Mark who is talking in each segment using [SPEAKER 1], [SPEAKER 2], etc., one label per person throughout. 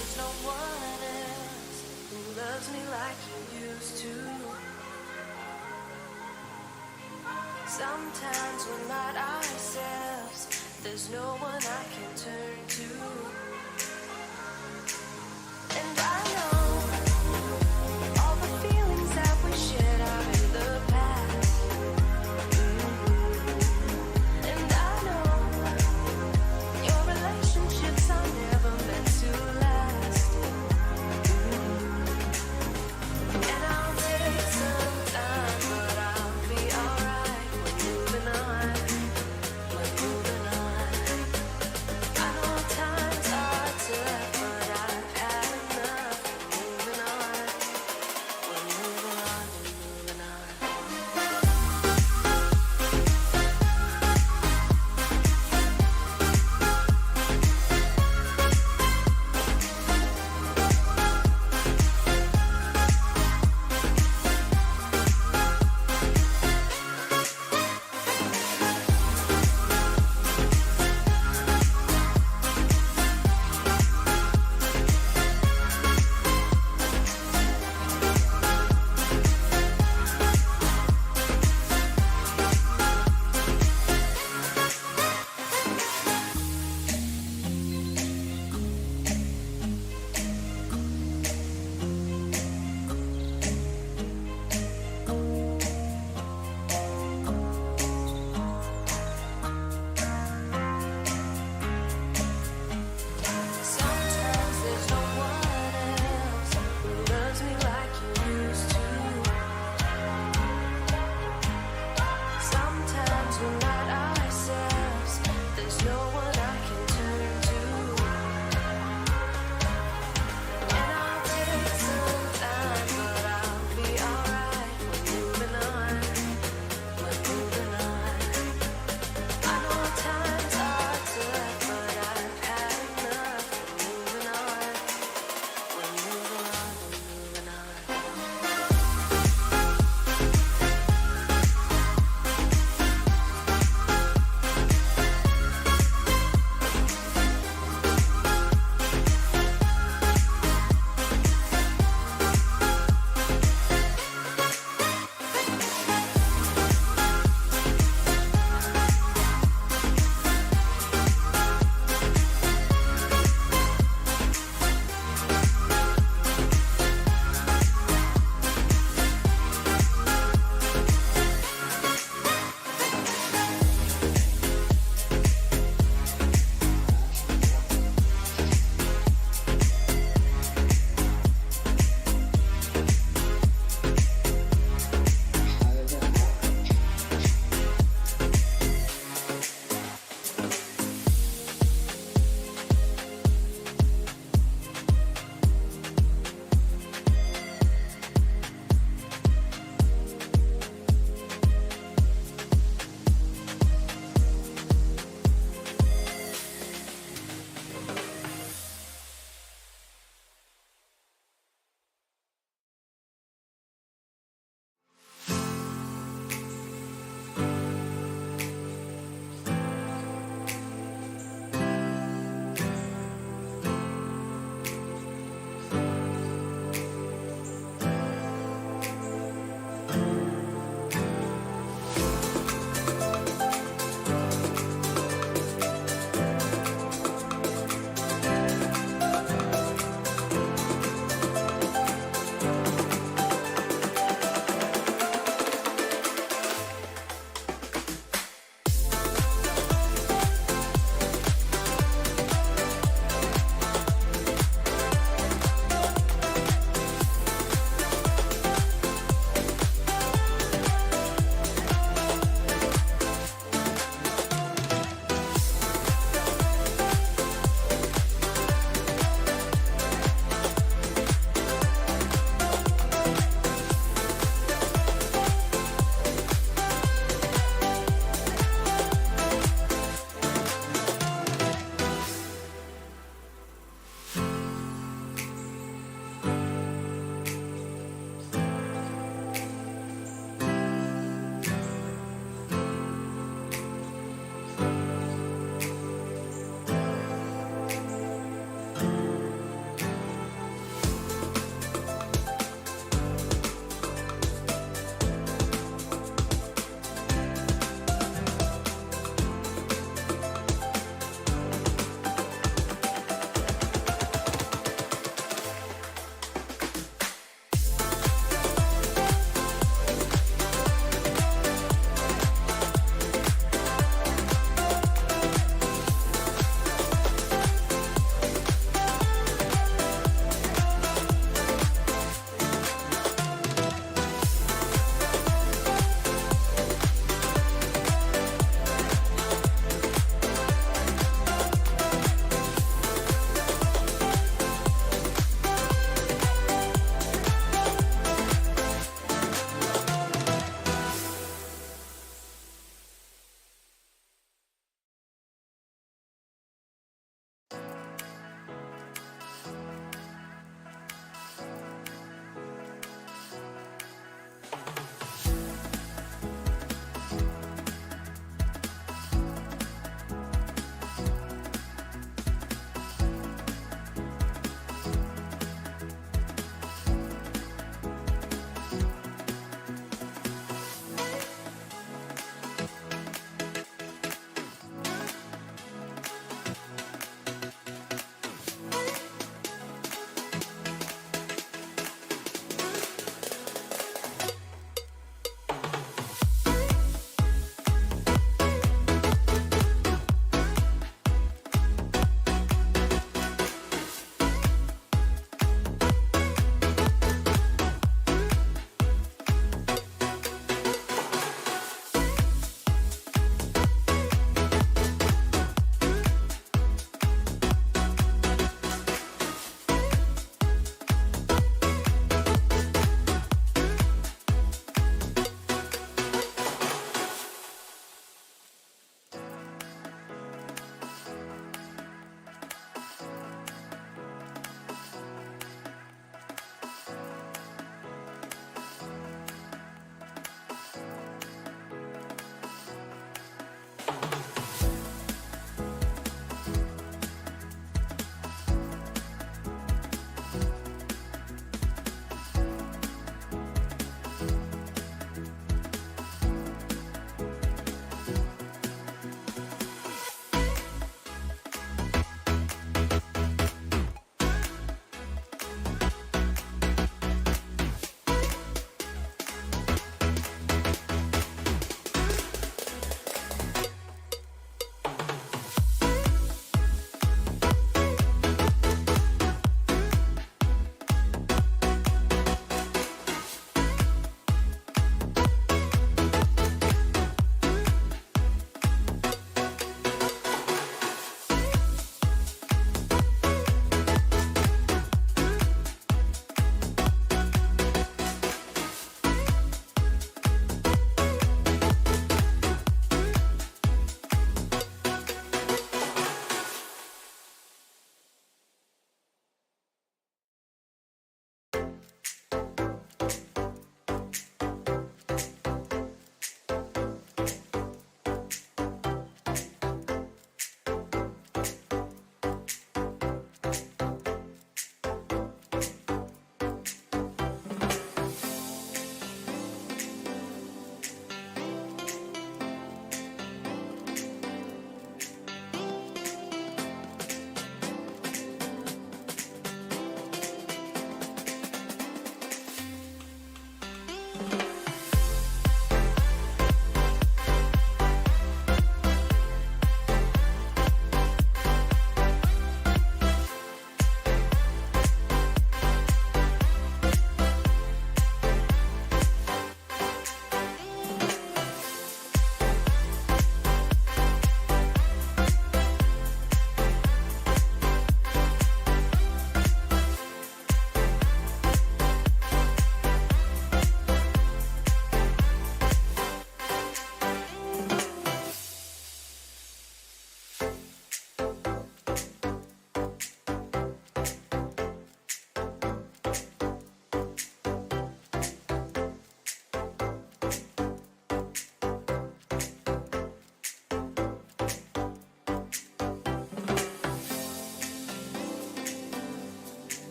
[SPEAKER 1] there's no one else who loves me like you used to. Sometimes we're not ourselves, there's no one I can turn to. And I know all the feelings that we shared are in the past. And I know your relationships are never meant to last. And I'll take some time, but I'll be alright. We're moving on, we're moving on. I know times are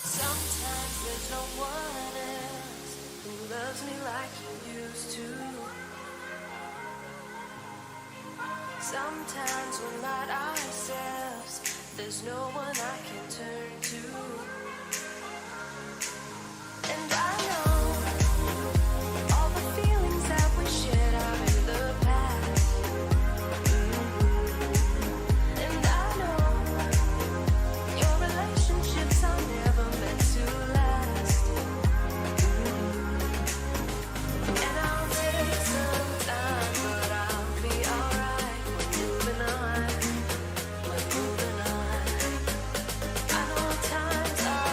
[SPEAKER 1] Sometimes there's no one else who loves me like you used to. Sometimes we're not ourselves. There's no one I can turn to. And I know all the feelings that we shared are in the past. And I know your relationships are never meant to last. And I'll take some time, but I'll be alright. We're moving on. We're moving on. I know times are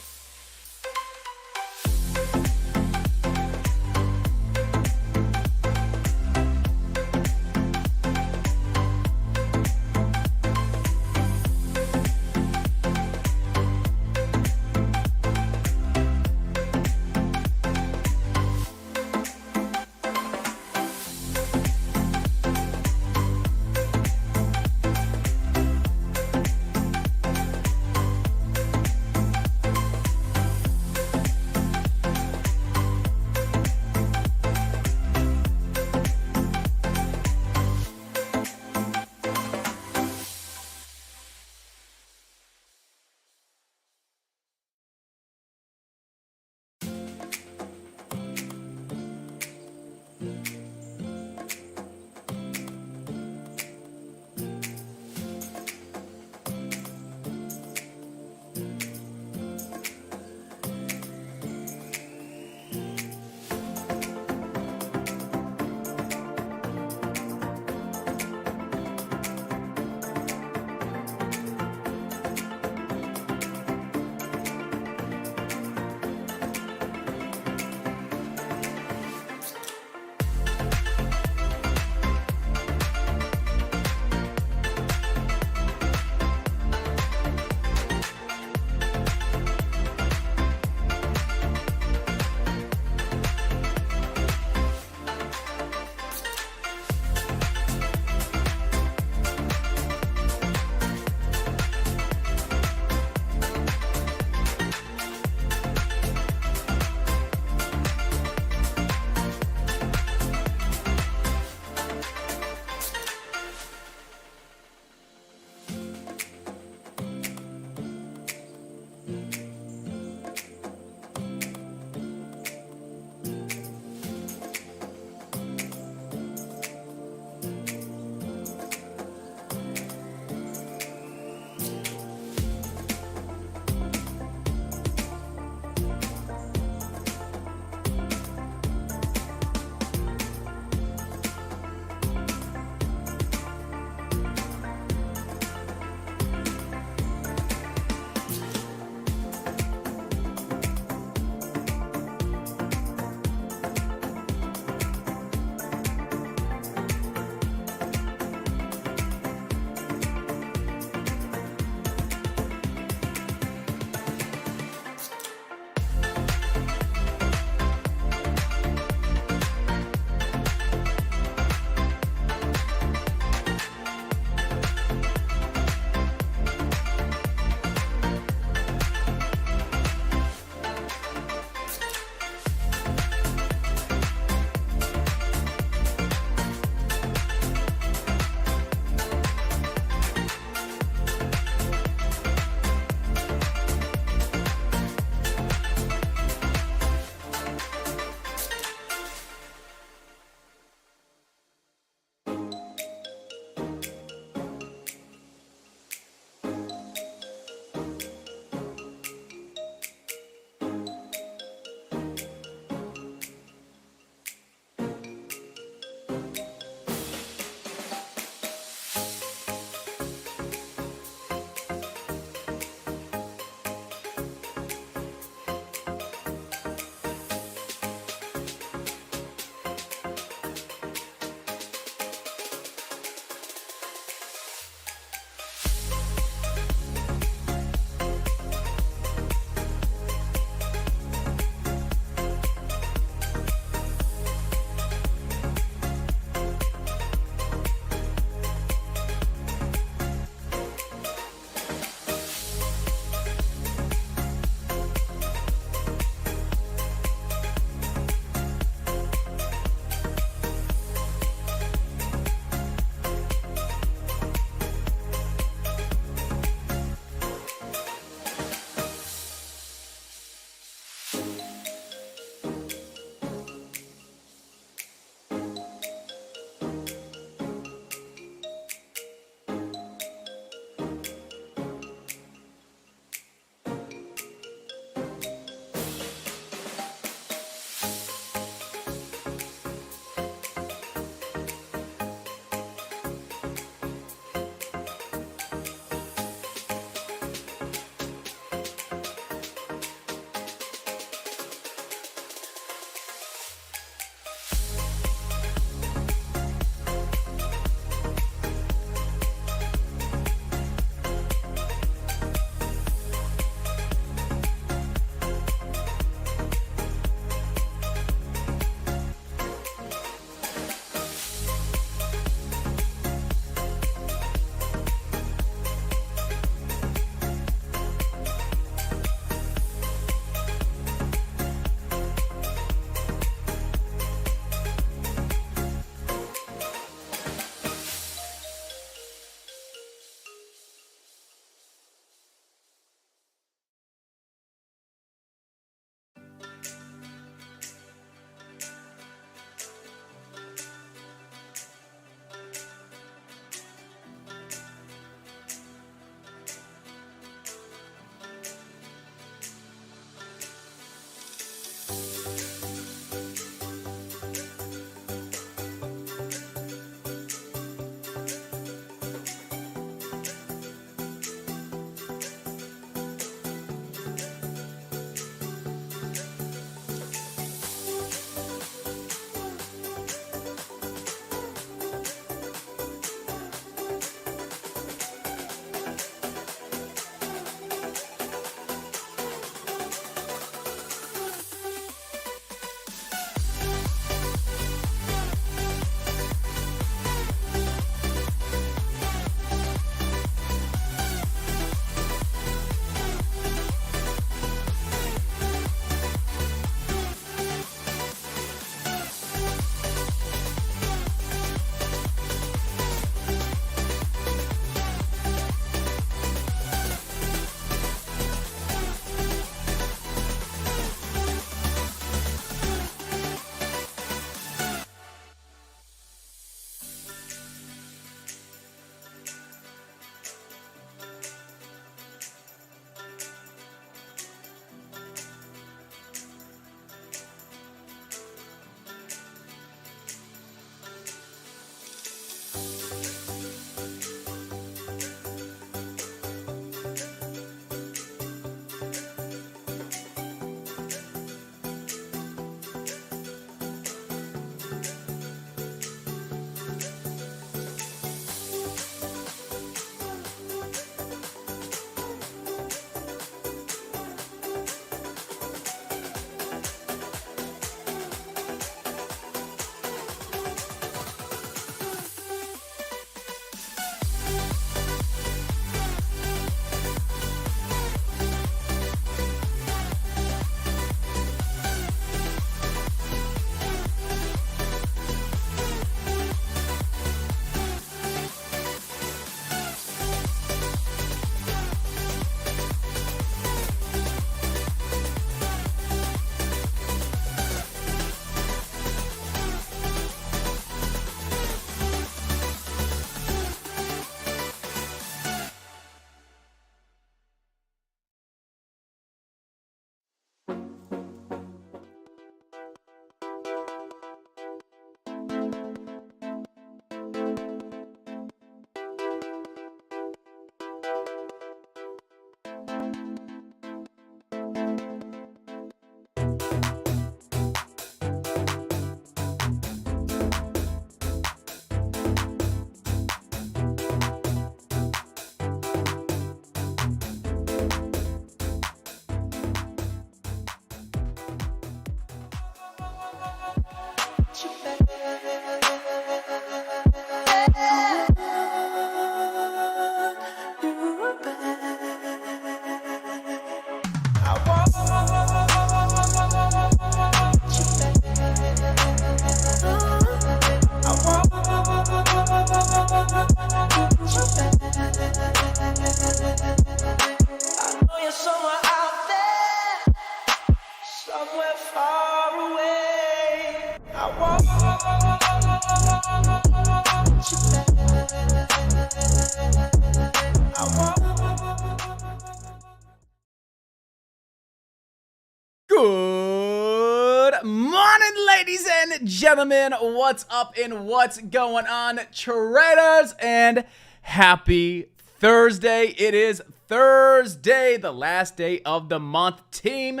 [SPEAKER 2] ladies and gentlemen, what's up and what's going on, traders? And happy Thursday. It is Thursday, the last day of the month, team.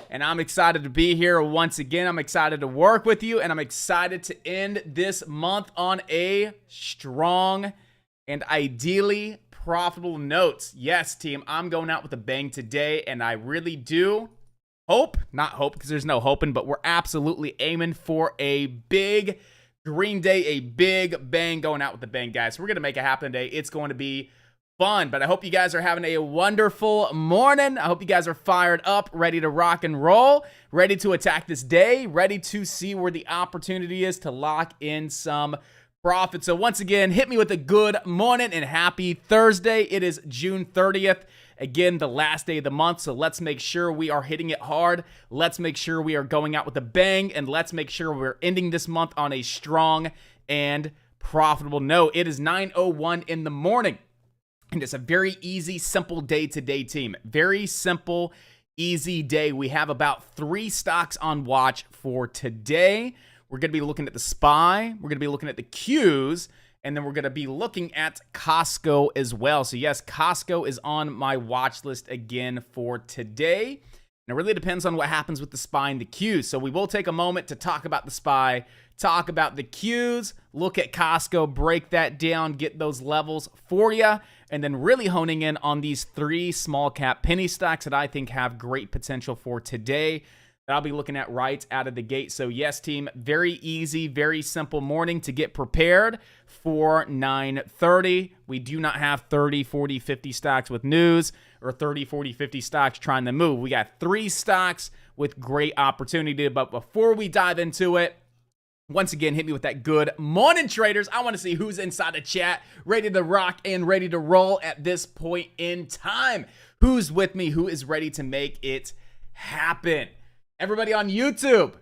[SPEAKER 2] And I'm excited to be here once again. I'm excited to work with you, and I'm excited to end this month on a strong and ideally profitable note. Yes, team, I'm going out with a bang today, and I really do not hope because there's no hoping, but we're absolutely aiming for a big green day, a big bang, going out with a bang, guys. So we're going to make it happen today. It's going to be fun, but I hope you guys are having a wonderful morning. I hope you guys are fired up, ready to rock and roll, ready to attack this day, ready to see where the opportunity is to lock in some profit. So once again, hit me with a good morning and happy Thursday. It is June 30th. Again, the last day of the month, so let's make sure we are hitting it hard. Let's make sure we are going out with a bang, and let's make sure we're ending this month on a strong and profitable note. It is 9:01 in the morning, and it's a very easy, simple day today, team. Very simple, easy day. We have about 3 stocks on watch for today. We're going to be looking at the SPY. We're going to be looking at the Qs. And then we're going to be looking at Costco as well. So yes, Costco is on my watch list again for today. And it really depends on what happens with the SPY and the Qs. So we will take a moment to talk about the SPY, talk about the Qs, look at Costco, break that down, get those levels for you, and then really honing in on these 3 small cap penny stocks that I think have great potential for today that I'll be looking at right out of the gate. So yes, team, very easy, very simple morning to get prepared for 9:30. We do not have 30, 40, 50 stocks with news or 30, 40, 50 stocks trying to move. We got 3 stocks with great opportunity. But before we dive into it, once again, hit me with that good morning, traders. I want to see who's inside the chat, ready to rock and ready to roll at this point in time. Who's with me? Who is ready to make it happen? Everybody on YouTube,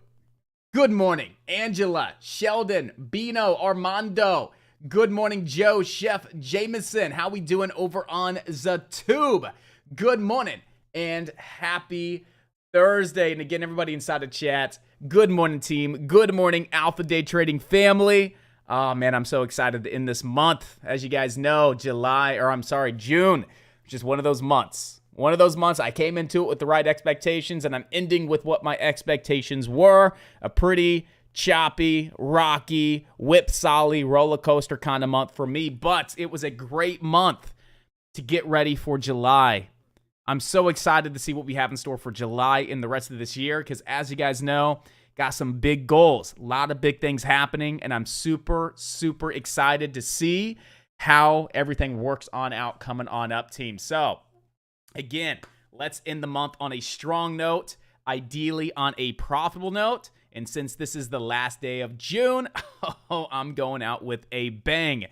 [SPEAKER 2] good morning. Angela, Sheldon, Bino, Armando. Good morning, Joe, Chef Jameson. How we doing over on the tube? Good morning and happy Thursday. And again, everybody inside the chat, good morning, team. Good morning, Alpha Day Trading family. Oh, man, I'm so excited to end this month. As you guys know, June, which is one of those months. One of those months I came into it with the right expectations, and I'm ending with what my expectations were. A pretty choppy, rocky, whipsaw roller coaster kind of month for me, but it was a great month to get ready for July. I'm so excited to see what we have in store for July and the rest of this year because, as you guys know, got some big goals, a lot of big things happening, and I'm super, super excited to see how everything works on out coming on up, team. So, again, let's end the month on a strong note, ideally on a profitable note. And since this is the last day of June, I'm going out with a bang.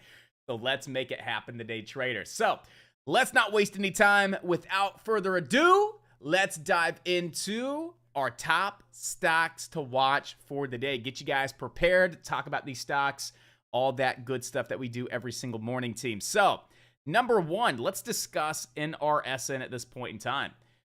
[SPEAKER 2] So let's make it happen today, traders. So let's not waste any time. Without further ado, let's dive into our top stocks to watch for the day. Get you guys prepared to talk about these stocks, all that good stuff that we do every single morning, team. So number 1, let's discuss NRSN at this point in time.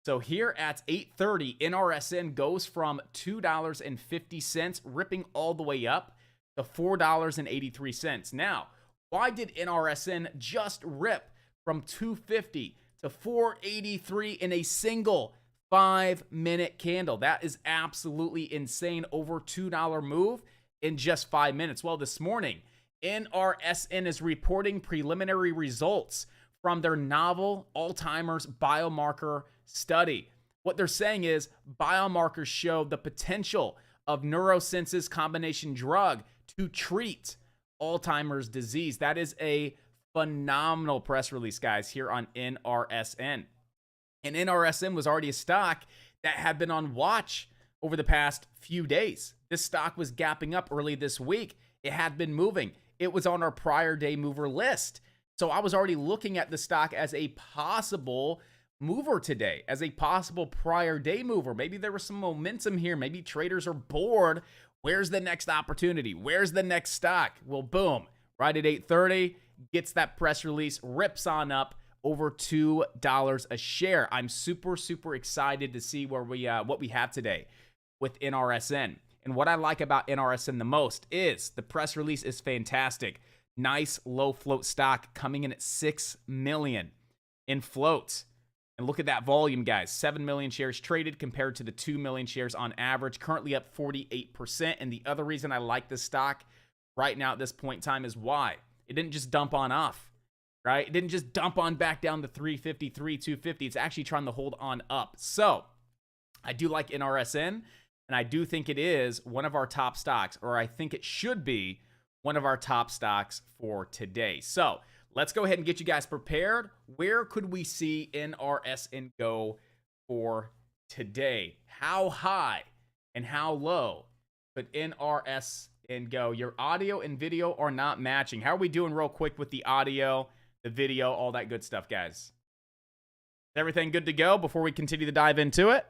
[SPEAKER 2] So here at 8:30, NRSN goes from $2.50, ripping all the way up to $4.83. Now, why did NRSN just rip from $2.50 to $4.83 in a single 5-minute candle? That is absolutely insane. Over $2 move in just 5 minutes. Well, this morning, NRSN is reporting preliminary results from their novel Alzheimer's biomarker study. What they're saying is biomarkers show the potential of Neurosense's combination drug to treat Alzheimer's disease. That is a phenomenal press release, guys, here on NRSN. And NRSN was already a stock that had been on watch over the past few days. This stock was gapping up early this week. It had been moving. It was on our prior day mover list. So I was already looking at the stock as a possible mover today, as a possible prior day mover. Maybe there was some momentum here. Maybe traders are bored. Where's the next opportunity? Where's the next stock? Well, boom, right at 8:30, gets that press release, rips on up over $2 a share. I'm super, super excited to see where we what we have today with NRSN. And what I like about NRSN the most is the press release is fantastic. Nice low float stock coming in at 6 million in floats. And look at that volume, guys. 7 million shares traded compared to the 2 million shares on average, currently up 48%. And the other reason I like this stock right now at this point in time is why? It didn't just dump on off, right? It didn't just dump on back down to 353, 250. It's actually trying to hold on up. So I do like NRSN, and I do think it is one of our top stocks, or I think it should be one of our top stocks for today. So let's go ahead and get you guys prepared. Where could we see NRSN go for today? How high and how low could NRSN go? Your audio and video are not matching. How are we doing real quick with the audio, the video, all that good stuff, guys? Is everything good to go before we continue to dive into it?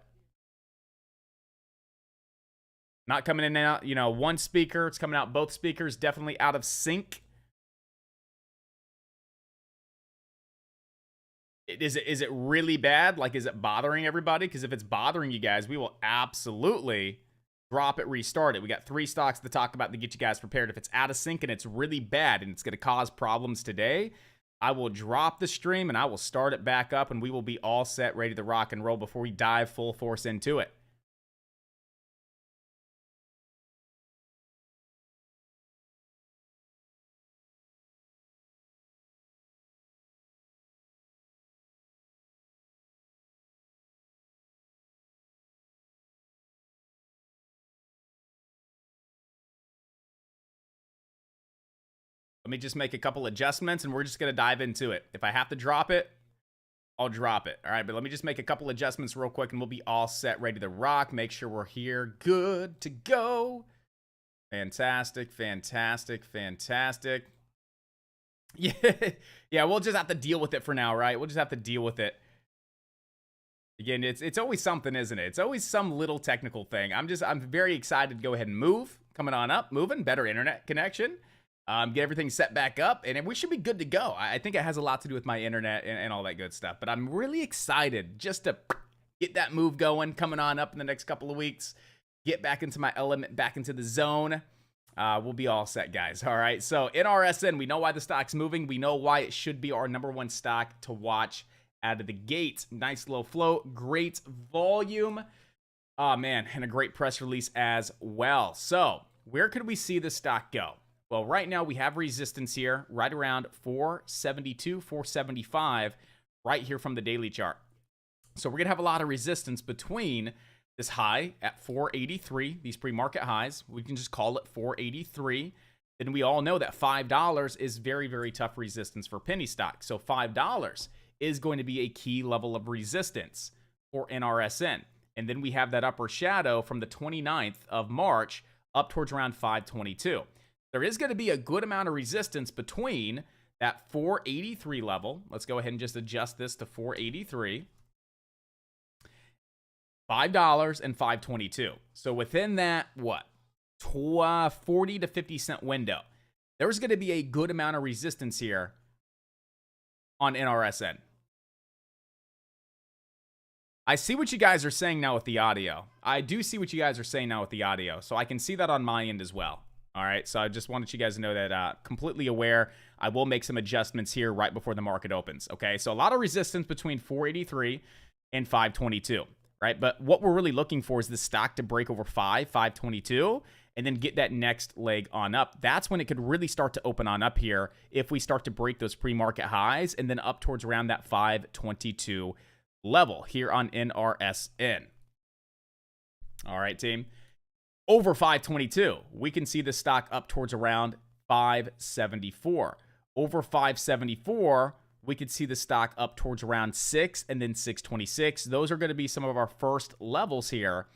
[SPEAKER 2] Not coming in and out, you know, one speaker. It's coming out both speakers, definitely out of sync. Is it really bad? Like, is it bothering everybody? Because if it's bothering you guys, we will absolutely drop it, restart it. We got 3 stocks to talk about to get you guys prepared. If it's out of sync and it's really bad and it's going to cause problems today, I will drop the stream and I will start it back up and we will be all set, ready to rock and roll before we dive full force into it. Let me just make a couple adjustments and we're just going to dive into it. If I have to drop it, I'll drop it. All right, but let me just make a couple adjustments real quick and we'll be all set, ready to rock. Make sure we're here, good to go. Fantastic, fantastic, fantastic. Yeah, yeah, we'll just have to deal with it for now, right? We'll just have to deal with it. Again, it's always something, isn't it? It's always some little technical thing. I'm very excited to go ahead and move. Coming on up, moving, better internet connection. Get everything set back up, and we should be good to go. I think it has a lot to do with my internet and all that good stuff. But I'm really excited just to get that move going, coming on up in the next couple of weeks. Get back into my element, back into the zone. We'll be all set, guys. All right, so NRSN, we know why the stock's moving. We know why it should be our #1 stock to watch out of the gate. Nice low float, great volume. Oh, man, and a great press release as well. So where could we see the stock go? Well, right now we have resistance here right around 472, 475, right here from the daily chart. So we're going to have a lot of resistance between this high at 483, these pre-market highs. We can just call it 483. Then we all know that $5 is very, very tough resistance for penny stock. So $5 is going to be a key level of resistance for NRSN. And then we have that upper shadow from the 29th of March up towards around 522. There is going to be a good amount of resistance between that 483 level. Let's go ahead and just adjust this to 483. $5 and 522. So within that, what? 40 to 50 cent window. There's going to be a good amount of resistance here on NRSN. I see what you guys are saying now with the audio. I do see what you guys are saying now with the audio. So I can see that on my end as well. All right, so I just wanted you guys to know that completely aware. I will make some adjustments here right before the market opens, okay? So a lot of resistance between 483 and 522, right? But what we're really looking for is the stock to break over 522, and then get that next leg on up. That's when it could really start to open on up here if we start to break those pre-market highs and then up towards around that 522 level here on NRSN. All right, team. Over 522, we can see the stock up towards around 574. Over 574, we could see the stock up towards around 6 and then 626. Those are going to be some of our first levels here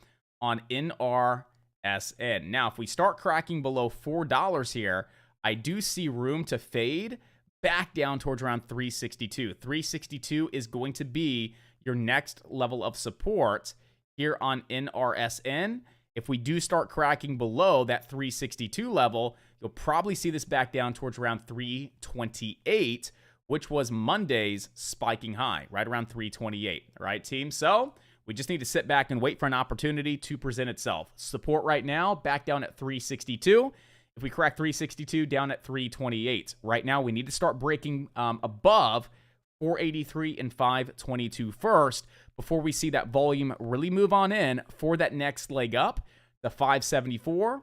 [SPEAKER 2] on NRSN. Now, if we start cracking below $4 here, I do see room to fade back down towards around 362. 362 is going to be your next level of support here on NRSN. If we do start cracking below that 362 level, you'll probably see this back down towards around 328, which was Monday's spiking high, right around 328. All right, team? So We just need to sit back and wait for an opportunity to present itself. Support right now, back down at 362. If we crack 362, down at 328. Right now, we need to start breaking above 483 and 522 first before we see that volume really move on in for that next leg up, the 574,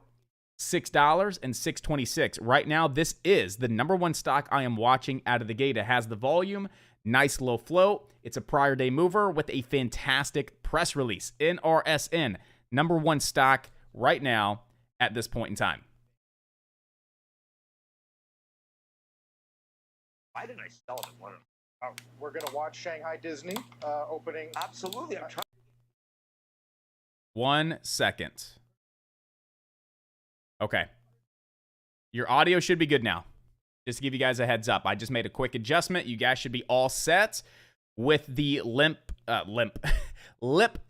[SPEAKER 2] $6, and 626. Right now, this is the number one stock I am watching out of the gate. It has the volume, nice low float. It's a prior day mover with a fantastic press release. NRSN, number one stock right now at this point in time.
[SPEAKER 3] Why did I sell it?
[SPEAKER 4] We're going to watch Shanghai Disney opening.
[SPEAKER 3] Absolutely. I'm trying.
[SPEAKER 2] 1 second. Okay. Your audio should be good now. Just to give you guys a heads up. I just made a quick adjustment. You guys should be all set with the lip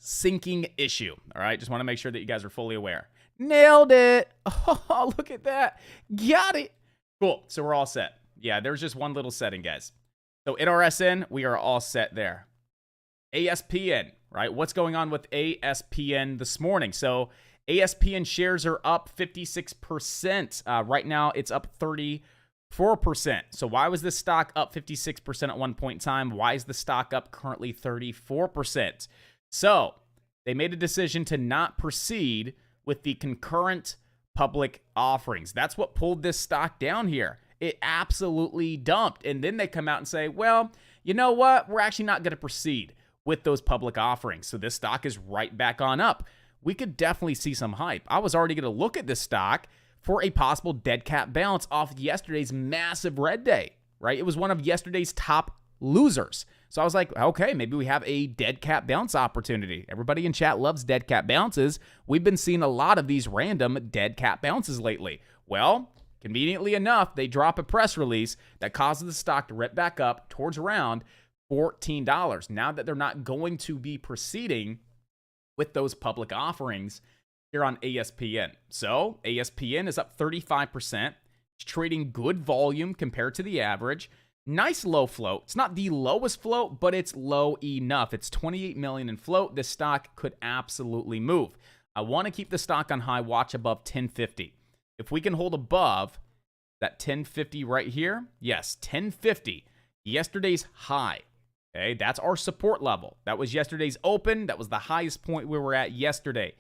[SPEAKER 2] syncing issue. All right. Just want to make sure that you guys are fully aware. Nailed it. Oh, look at that. Got it. Cool. So we're all set. Yeah, there's just one little setting, guys. So NRSN, we are all set there. ASPN, right? What's going on with ASPN this morning? So ASPN shares are up 56%. Right now, it's up 34%. So why was this stock up 56% at one point in time? Why is the stock up currently 34%? So they made a decision to not proceed with the concurrent public offerings. That's what pulled this stock down here. It absolutely dumped. And then they come out and say, well, you know what? We're actually not going to proceed with those public offerings. So this stock is right back on up. We could definitely see some hype. I was already going to look at this stock for a possible dead cat bounce off yesterday's massive red day, right? It was one of yesterday's top losers. So I was like, okay, maybe we have a dead cat bounce opportunity. Everybody in chat loves dead cat bounces. We've been seeing a lot of these random dead cat bounces lately. Well, conveniently enough, they drop a press release that causes the stock to rip back up towards around $14. Now that they're not going to be proceeding with those public offerings here on ASPN. So ASPN is up 35%. It's trading good volume compared to the average. Nice low float. It's not the lowest float, but it's low enough. It's 28 million in float. This stock could absolutely move. I want to keep the stock on high watch above 1050. If we can hold above that 1050 right here, yes, 1050, yesterday's high. Okay, that's our support level. That was yesterday's open. That was the highest point we were at yesterday.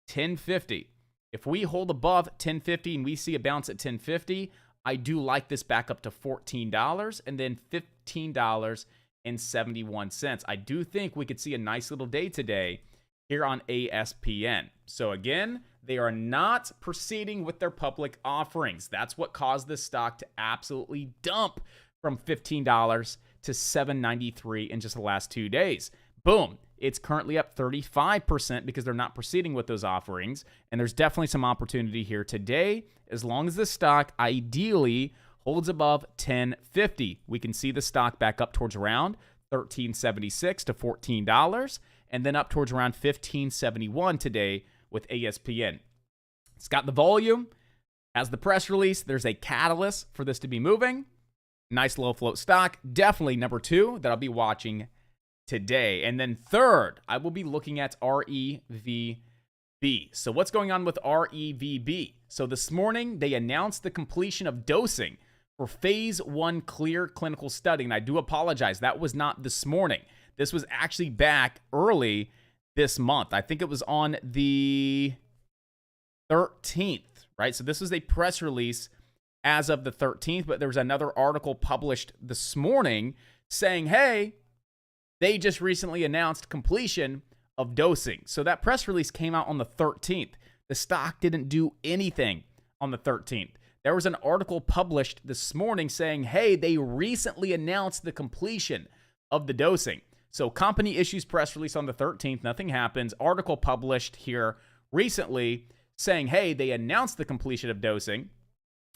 [SPEAKER 2] 1050. If we hold above 1050 and we see a bounce at 1050, I do like this back up to $14 and then $15.71. I do think we could see a nice little day today here on ASPN. So again, they are not proceeding with their public offerings. That's what caused this stock to absolutely dump from $15 to $7.93 in just the last 2 days. Boom. It's currently up 35% because they're not proceeding with those offerings. And there's definitely some opportunity here today. As long as the stock ideally holds above 1050, we can see the stock back up towards around $13.76 to $14 and then up towards around $15.71 today with ASPN. It's got the volume, has the press release. There's a catalyst for this to be moving. Nice low float stock. Definitely number 2 that I'll be watching today. And then third, I will be looking at REVB. So what's going on with REVB? So this morning, they announced the completion of dosing for phase 1 clear clinical study. And I do apologize. That was not this morning. This was actually back early this month. I think it was on the 13th, right? So this was a press release as of the 13th, but there was another article published this morning saying, hey, they just recently announced completion of dosing. So that press release came out on the 13th. The stock didn't do anything on the 13th. There was an article published this morning saying, hey, they recently announced the completion of the dosing. So company issues press release on the 13th, nothing happens. Article published here recently saying, hey, they announced the completion of dosing,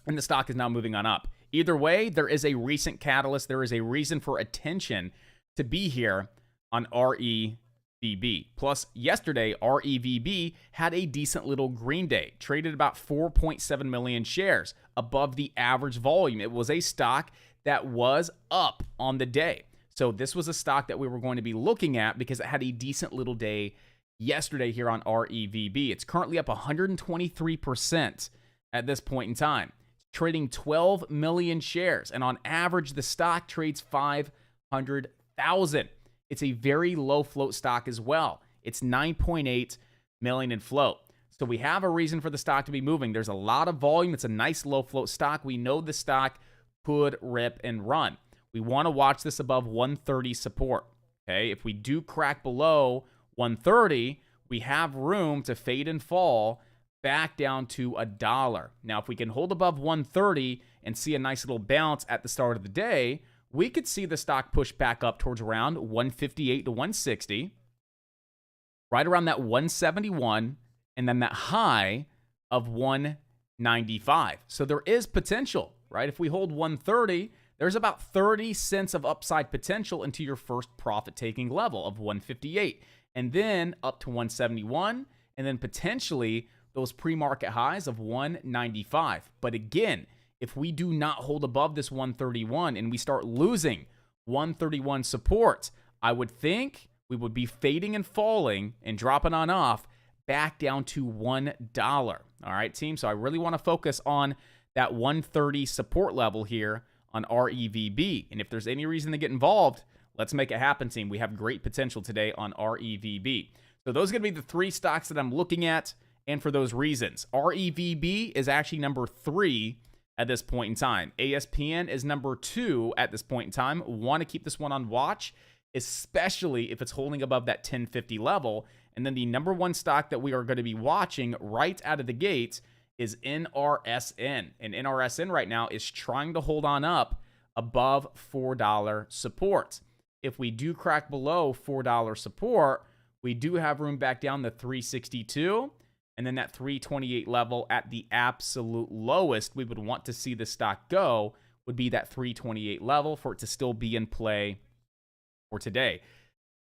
[SPEAKER 2] and the stock is now moving on up. Either way, there is a recent catalyst. There is a reason for attention to be here on REVB. Plus, yesterday, REVB had a decent little green day, traded about 4.7 million shares above the average volume. It was a stock that was up on the day. So this was a stock that we were going to be looking at because it had a decent little day yesterday here on REVB. It's currently up 123% at this point in time. It's trading 12 million shares, and on average, the stock trades 500,000. It's a very low float stock as well. It's 9.8 million in float. So we have a reason for the stock to be moving. There's a lot of volume. It's a nice low float stock. We know the stock could rip and run. We want to watch this above 130 support. Okay, if we do crack below 130, we have room to fade and fall back down to $1. Now, if we can hold above 130 and see a nice little bounce at the start of the day, we could see the stock push back up towards around 158 to 160, right around that 171, and then that high of 195. So there is potential, right? If we hold 130, there's about 30 cents of upside potential into your first profit-taking level of 158, and then up to 171, and then potentially those pre-market highs of 195. But again, if we do not hold above this 131 and we start losing 131 support, I would think we would be fading and falling and dropping on off back down to $1. All right, team? So I really want to focus on that 130 support level here on REVB. And if there's any reason to get involved, let's make it happen, team. We have great potential today on REVB. So those are going to be the three stocks that I'm looking at, and for those reasons. REVB is actually number 3 at this point in time. ASPN is number 2 at this point in time. Want to keep this one on watch, especially if it's holding above that 1050 level. And then the number 1 stock that we are going to be watching right out of the gate is NRSN. And NRSN right now is trying to hold on up above $4 support. If we do crack below $4 support, we do have room back down to 362, and then that 328 level at the absolute lowest we would want to see the stock go would be that 328 level for it to still be in play for today.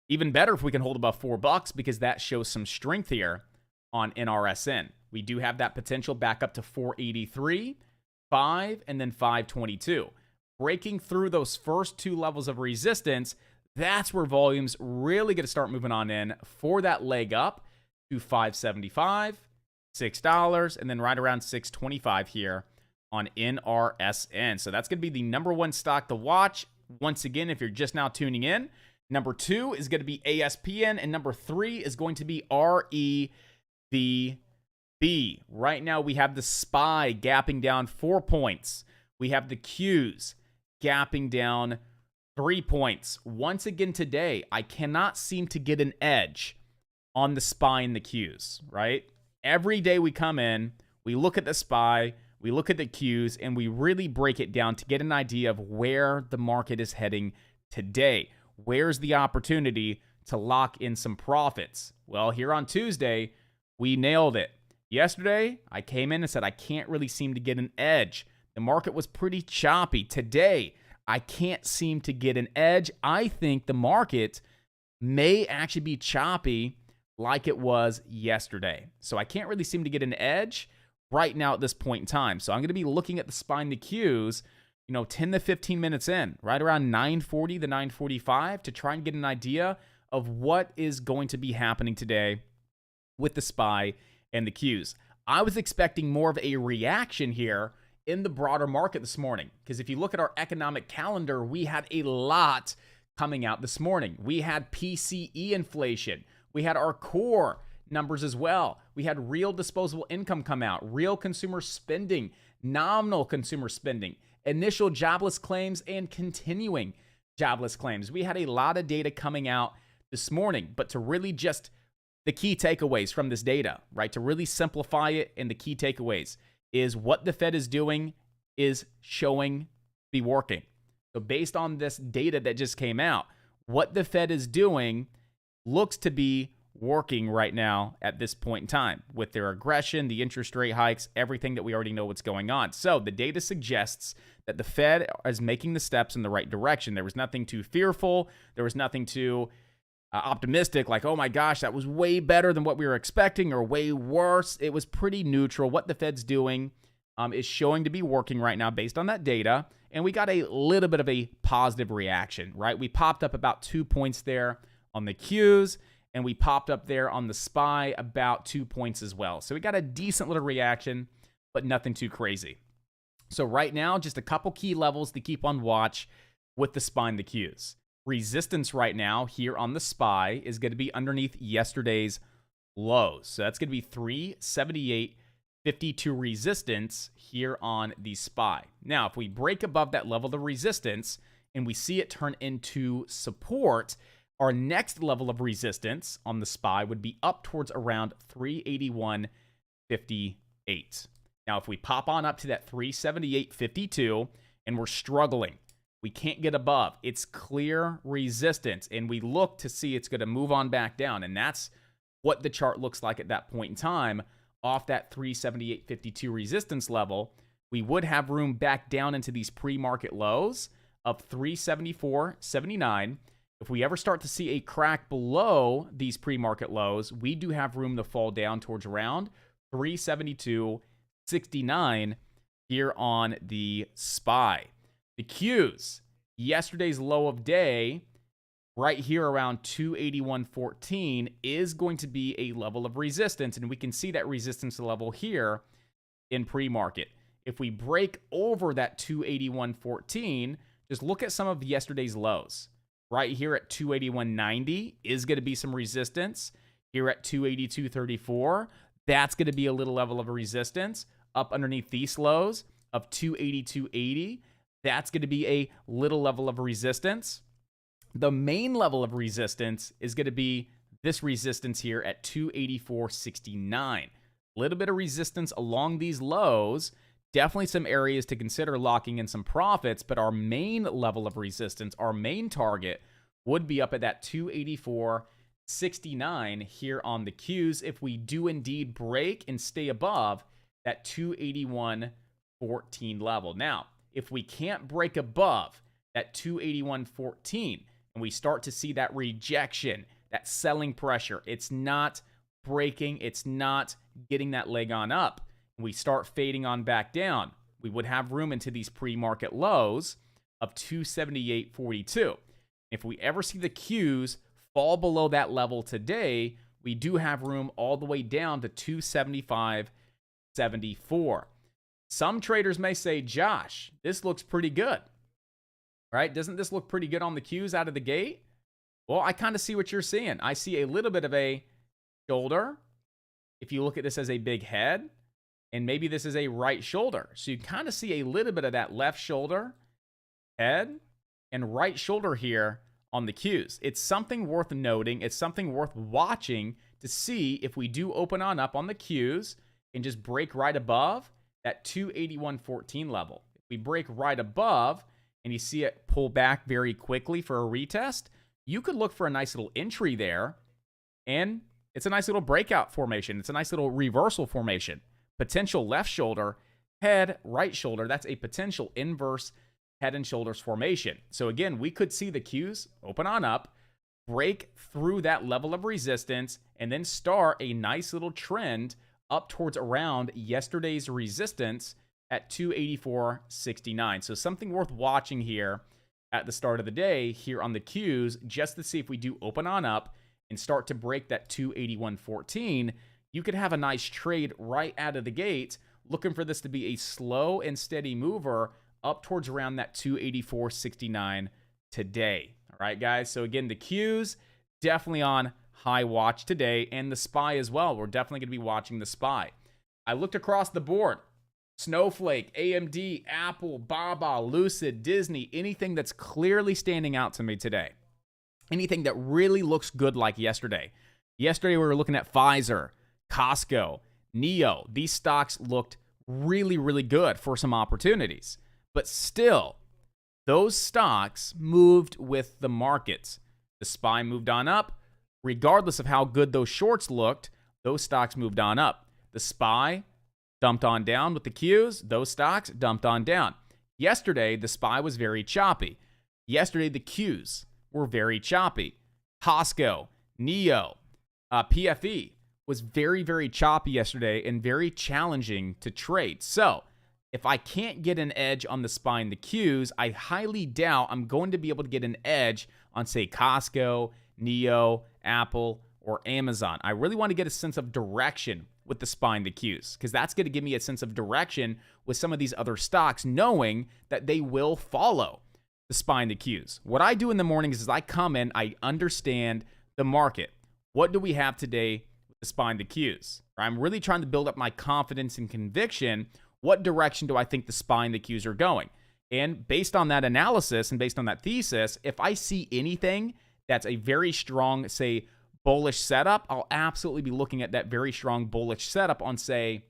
[SPEAKER 2] Even better if we can hold above $4 because that shows some strength here on NRSN. We do have that potential back up to 483, 5, and then 522. Breaking through those first 2 levels of resistance, that's where volume's really going to start moving on in for that leg up to 575, $6, and then right around 625 here on NRSN. So that's going to be the number 1 stock to watch. Once again, if you're just now tuning in, number 2 is going to be ASPN, and number 3 is going to be REVB. Right now, we have the SPY gapping down 4 points. We have the Qs gapping down 3 points. Once again today, I cannot seem to get an edge on the SPY and the Qs, right? Every day we come in, we look at the SPY, we look at the Qs, and we really break it down to get an idea of where the market is heading today. Where's the opportunity to lock in some profits? Well, here on Tuesday, we nailed it. Yesterday, I came in and said I can't really seem to get an edge. The market was pretty choppy. Today, I can't seem to get an edge. I think the market may actually be choppy like it was yesterday. So I can't really seem to get an edge right now at this point in time. So I'm going to be looking at the SPY and the Qs, 10 to 15 minutes in, right around 9:40 to 9:45 to try and get an idea of what is going to be happening today with the SPY and the Qs. I was expecting more of a reaction here in the broader market this morning, because if you look at our economic calendar, we had a lot coming out this morning. We had PCE inflation. We had our core numbers as well. We had real disposable income come out, real consumer spending, nominal consumer spending, initial jobless claims, and continuing jobless claims. We had a lot of data coming out this morning, but to really just the key takeaways from this data, right? To really simplify it, and the key takeaways is what the Fed is doing is showing be working. So based on this data that just came out, what the Fed is doing looks to be working right now at this point in time with their aggression, the interest rate hikes, everything that we already know what's going on. So the data suggests that the Fed is making the steps in the right direction. There was nothing too fearful. There was nothing too optimistic, like, oh my gosh, that was way better than what we were expecting, or way worse. It was pretty neutral. What the Fed's doing is showing to be working right now based on that data. and we got a little bit of a positive reaction, right? We popped up about 2 points there on the Qs, and we popped up there on the SPY about 2 points as well. So we got a decent little reaction, but nothing too crazy. So right now, just a couple key levels to keep on watch with the SPY and the Qs. Resistance right now here on the SPY is going to be underneath yesterday's lows. So that's going to be 378.52 resistance here on the SPY. Now, if we break above that level of resistance and we see it turn into support, our next level of resistance on the SPY would be up towards around 381.58. Now, if we pop on up to that 378.52 and we're struggling, we can't get above, it's clear resistance, and we look to see it's going to move on back down, and that's what the chart looks like at that point in time. Off that 378.52 resistance level, we would have room back down into these pre-market lows of 374.79. If we ever start to see a crack below these pre-market lows, we do have room to fall down towards around 372.69 here on the SPY. The Qs, yesterday's low of day, right here around 281.14 is going to be a level of resistance, and we can see that resistance level here in pre-market. If we break over that 281.14, just look at some of yesterday's lows. Right here at 281.90 is going to be some resistance. Here at 282.34, that's going to be a little level of resistance. Up underneath these lows of 282.80, that's going to be a little level of resistance. The main level of resistance is going to be this resistance here at 284.69. A little bit of resistance along these lows. Definitely some areas to consider locking in some profits, but our main level of resistance, our main target, would be up at that 284.69 here on the Qs if we do indeed break and stay above that 281.14 level. Now, if we can't break above that 281.14 and we start to see that rejection, that selling pressure, it's not breaking, it's not getting that leg on up, and we start fading on back down, we would have room into these pre-market lows of 278.42. If we ever see the Qs fall below that level today, we do have room all the way down to 275.74. Some traders may say, Josh, this looks pretty good, right? Doesn't this look pretty good on the Qs out of the gate? Well, I kind of see what you're seeing. I see a little bit of a shoulder. If you look at this as a big head, and maybe this is a right shoulder. So you kind of see a little bit of that left shoulder, head, and right shoulder here on the Qs. It's something worth noting. It's something worth watching to see if we do open on up on the Qs and just break right above that 281.14 level. If we break right above and you see it pull back very quickly for a retest, you could look for a nice little entry there, and it's a nice little breakout formation. It's a nice little reversal formation. Potential left shoulder, head, right shoulder. That's a potential inverse head and shoulders formation. So again, we could see the Qs open on up, break through that level of resistance, and then start a nice little trend up towards around yesterday's resistance at 284.69. So something worth watching here at the start of the day here on the Qs, just to see if we do open on up and start to break that 281.14. You could have a nice trade right out of the gate, looking for this to be a slow and steady mover up towards around that 284.69 today. All right, guys. So again, the Qs definitely on high watch today, and the SPY as well. We're definitely going to be watching the SPY. I looked across the board. Snowflake, AMD, Apple, Baba, Lucid, Disney, anything that's clearly standing out to me today. Anything that really looks good like yesterday. Yesterday, we were looking at Pfizer, Costco, NEO. These stocks looked really, really good for some opportunities. But still, those stocks moved with the markets. The SPY moved on up. Regardless of how good those shorts looked, those stocks moved on up. The SPY dumped on down with the Qs. Those stocks dumped on down. Yesterday, the SPY was very choppy. Yesterday, the Qs were very choppy. Costco, NEO, PFE was very, very choppy yesterday and very challenging to trade. So If I can't get an edge on the SPY and the Qs, I highly doubt I'm going to be able to get an edge on, say, Costco, Neo, Apple, or Amazon. I really want to get a sense of direction with the SPY and the Qs, because that's going to give me a sense of direction with some of these other stocks, knowing that they will follow the SPY and the Qs. What I do in the mornings is I come in, I understand the market. What do we have today with the SPY and the Qs? I'm really trying to build up my confidence and conviction. What direction do I think the SPY and the Qs are going? And based on that analysis and based on that thesis, if I see anything that's a very strong, say, bullish setup, I'll absolutely be looking at that very strong bullish setup on, say,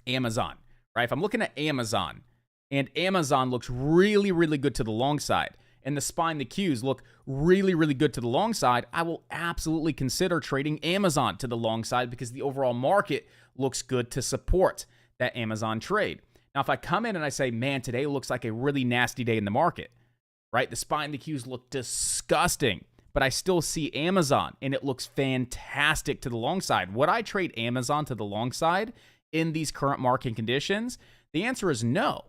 [SPEAKER 2] Amazon, right? If I'm looking at Amazon and Amazon looks really, really good to the long side and the SPY and the Qs look really, really good to the long side, I will absolutely consider trading Amazon to the long side because the overall market looks good to support that Amazon trade. Now, if I come in and I say, man, today looks like a really nasty day in the market, right? The SPY and the Qs look disgusting, but I still see Amazon and it looks fantastic to the long side. Would I trade Amazon to the long side in these current market conditions? The answer is no,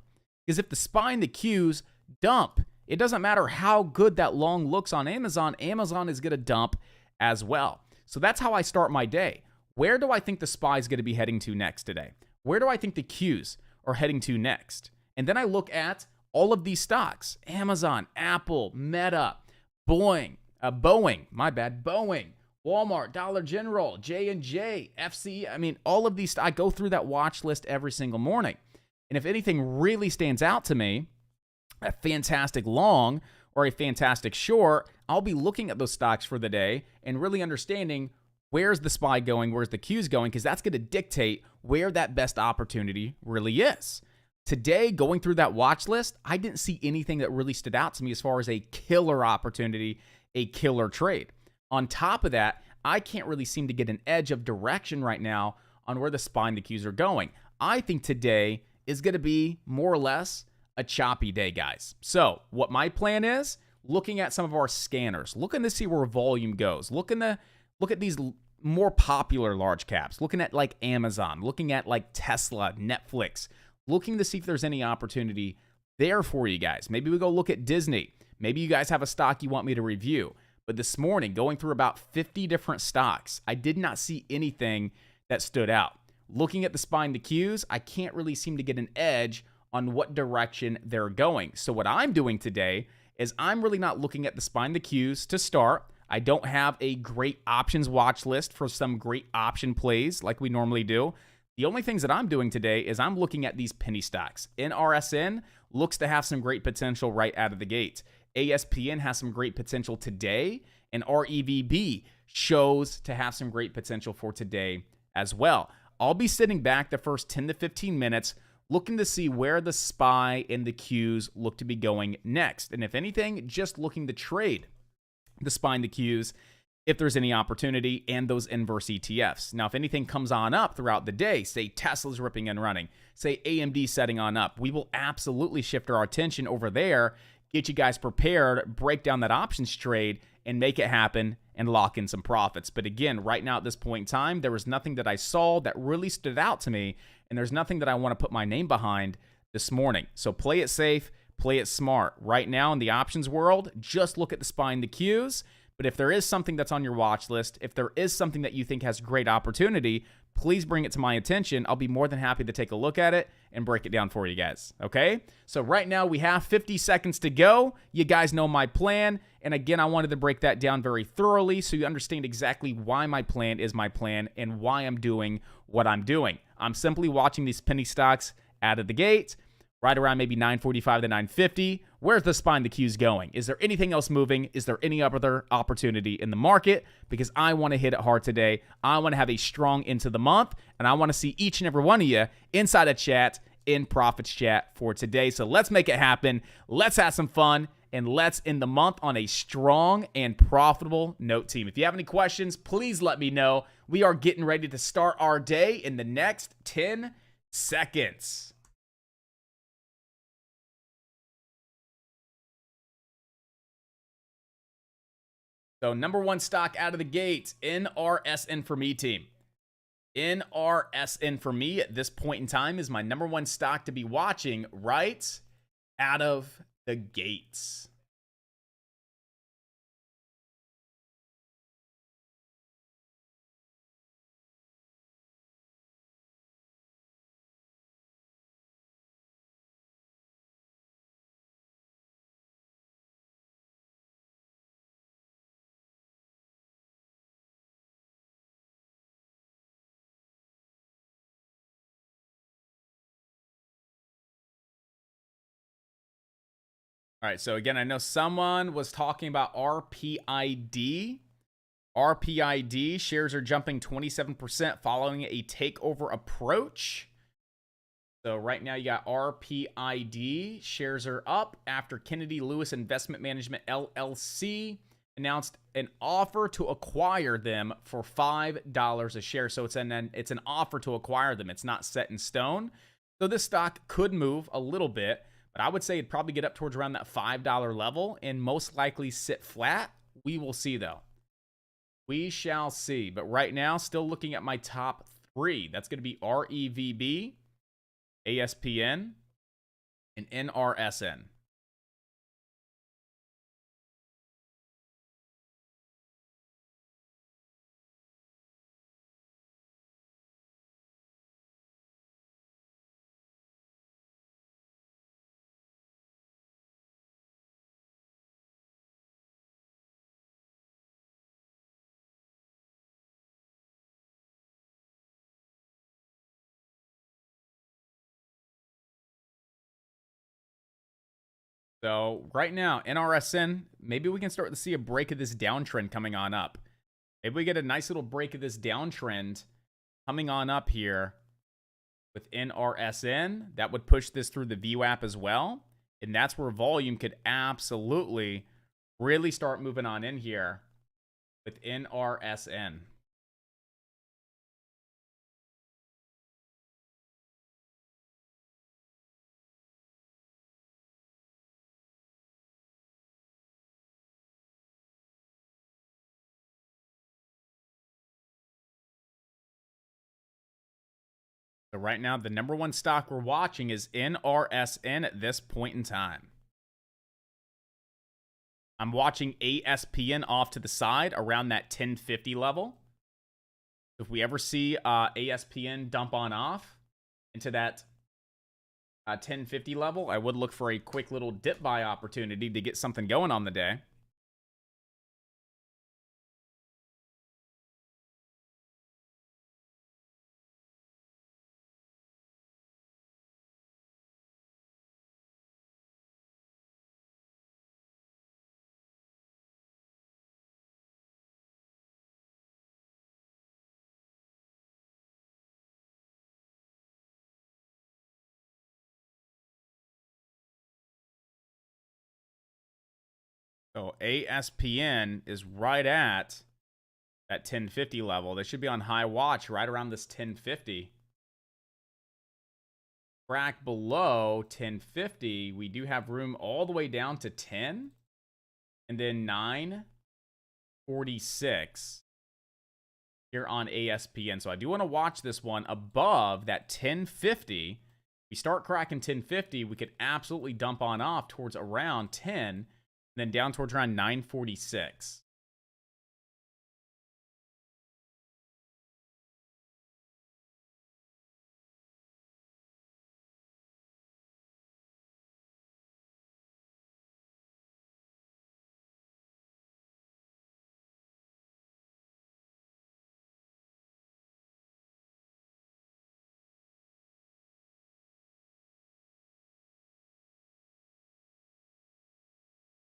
[SPEAKER 2] because if the SPY and the Qs dump, it doesn't matter how good that long looks on Amazon, Amazon is going to dump as well. So that's how I start my day. Where do I think the SPY is going to be heading to next today? Where do I think the Qs are heading to next? And then I look at all of these stocks: Amazon, Apple, Meta, Boeing, Walmart, Dollar General, J&J, FCE. I mean, all of these, I go through that watch list every single morning. And if anything really stands out to me, a fantastic long or a fantastic short, I'll be looking at those stocks for the day and really understanding where's the SPY going, where's the Qs going, because that's going to dictate where that best opportunity really is. Today, going through that watch list, I didn't see anything that really stood out to me as far as a killer opportunity, a killer trade. On top of that, I can't really seem to get an edge of direction right now on where the SPY and the Qs are going. I think today is going to be more or less a choppy day, guys. So what my plan is, looking at some of our scanners, looking to see where volume goes, look at these more popular large caps, looking at like Amazon, looking at like Tesla, Netflix, looking to see if there's any opportunity there for you guys. Maybe we go look at Disney. Maybe you guys have a stock you want me to review. But this morning, going through about 50 different stocks, I did not see anything that stood out. Looking at the SPY and the Qs, I can't really seem to get an edge on what direction they're going. So what I'm doing today is I'm really not looking at the SPY and the Qs to start. I don't have a great options watch list for some great option plays like we normally do. The only things that I'm doing today is I'm looking at these penny stocks. NRSN looks to have some great potential right out of the gate. ASPN has some great potential today, and REVB shows to have some great potential for today as well. I'll be sitting back the first 10 to 15 minutes looking to see where the SPY and the Qs look to be going next. And if anything, just looking to trade the SPY and the Qs if there's any opportunity, and those inverse ETFs. Now, if anything comes on up throughout the day, say Tesla's ripping and running, say AMD setting on up, we will absolutely shift our attention over there, get you guys prepared, break down that options trade, and make it happen and lock in some profits. But again, right now at this point in time, there was nothing that I saw that really stood out to me, and there's nothing that I want to put my name behind this morning. So play it safe, play it smart. Right now in the options world, just look at the SPY and the Qs. But if there is something that's on your watch list, if there is something that you think has great opportunity, please bring it to my attention. I'll be more than happy to take a look at it and break it down for you guys, okay? So right now we have 50 seconds to go. You guys know my plan. And again, I wanted to break that down very thoroughly so you understand exactly why my plan is my plan and why I'm doing what I'm doing. I'm simply watching these penny stocks out of the gate, right around maybe 945 to 950. Where's the SPY and the Qs going? Is there anything else moving? Is there any other opportunity in the market? Because I want to hit it hard today. I want to have a strong into the month, and I want to see each and every one of you inside a chat, in Profits Chat for today. So let's make it happen. Let's have some fun, and let's end the month on a strong and profitable note, team. If you have any questions, please let me know. We are getting ready to start our day in the next 10 seconds. So number one stock out of the gate, NRSN for me, team. NRSN for me at this point in time is my number one stock to be watching right out of the gates. All right, so again, I know someone was talking about RPID. RPID shares are jumping 27% following a takeover approach. So right now you got RPID. Shares are up after Kennedy Lewis Investment Management LLC announced an offer to acquire them for $5 a share. So it's an offer to acquire them. It's not set in stone. So this stock could move a little bit, but I would say it'd probably get up towards around that $5 level and most likely sit flat. We will see, though. We shall see. But right now, still looking at my top three. That's going to be REVB, ASPN, and NRSN. So right now, NRSN, maybe we can start to see a break of this downtrend coming on up. Maybe we get a nice little break of this downtrend coming on up here with NRSN. That would push this through the VWAP as well. And that's where volume could absolutely really start moving on in here with NRSN. So right now, the number one stock we're watching is NRSN at this point in time. I'm watching ASPN off to the side around that 1050 level. If we ever see ASPN dump on off into that 1050 level, I would look for a quick little dip buy opportunity to get something going on the day. So ASPN is right at that 1050 level. They should be on high watch right around this 1050. Crack below 1050, we do have room all the way down to 10. And then 946 here on ASPN. So I do want to watch this one above that 1050. We start cracking 1050, we could absolutely dump on off towards around 10. And then down towards around 946.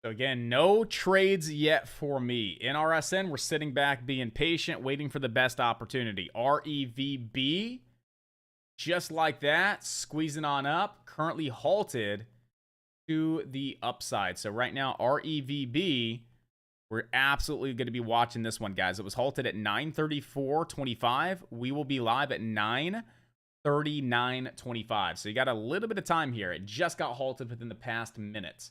[SPEAKER 2] So again, no trades yet for me. NRSN, we're sitting back, being patient, waiting for the best opportunity. REVB, just like that, squeezing on up, currently halted to the upside. So right now, REVB, we're absolutely going to be watching this one, guys. It was halted at 934.25. We will be live at 939.25. So you got a little bit of time here. It just got halted within the past minutes.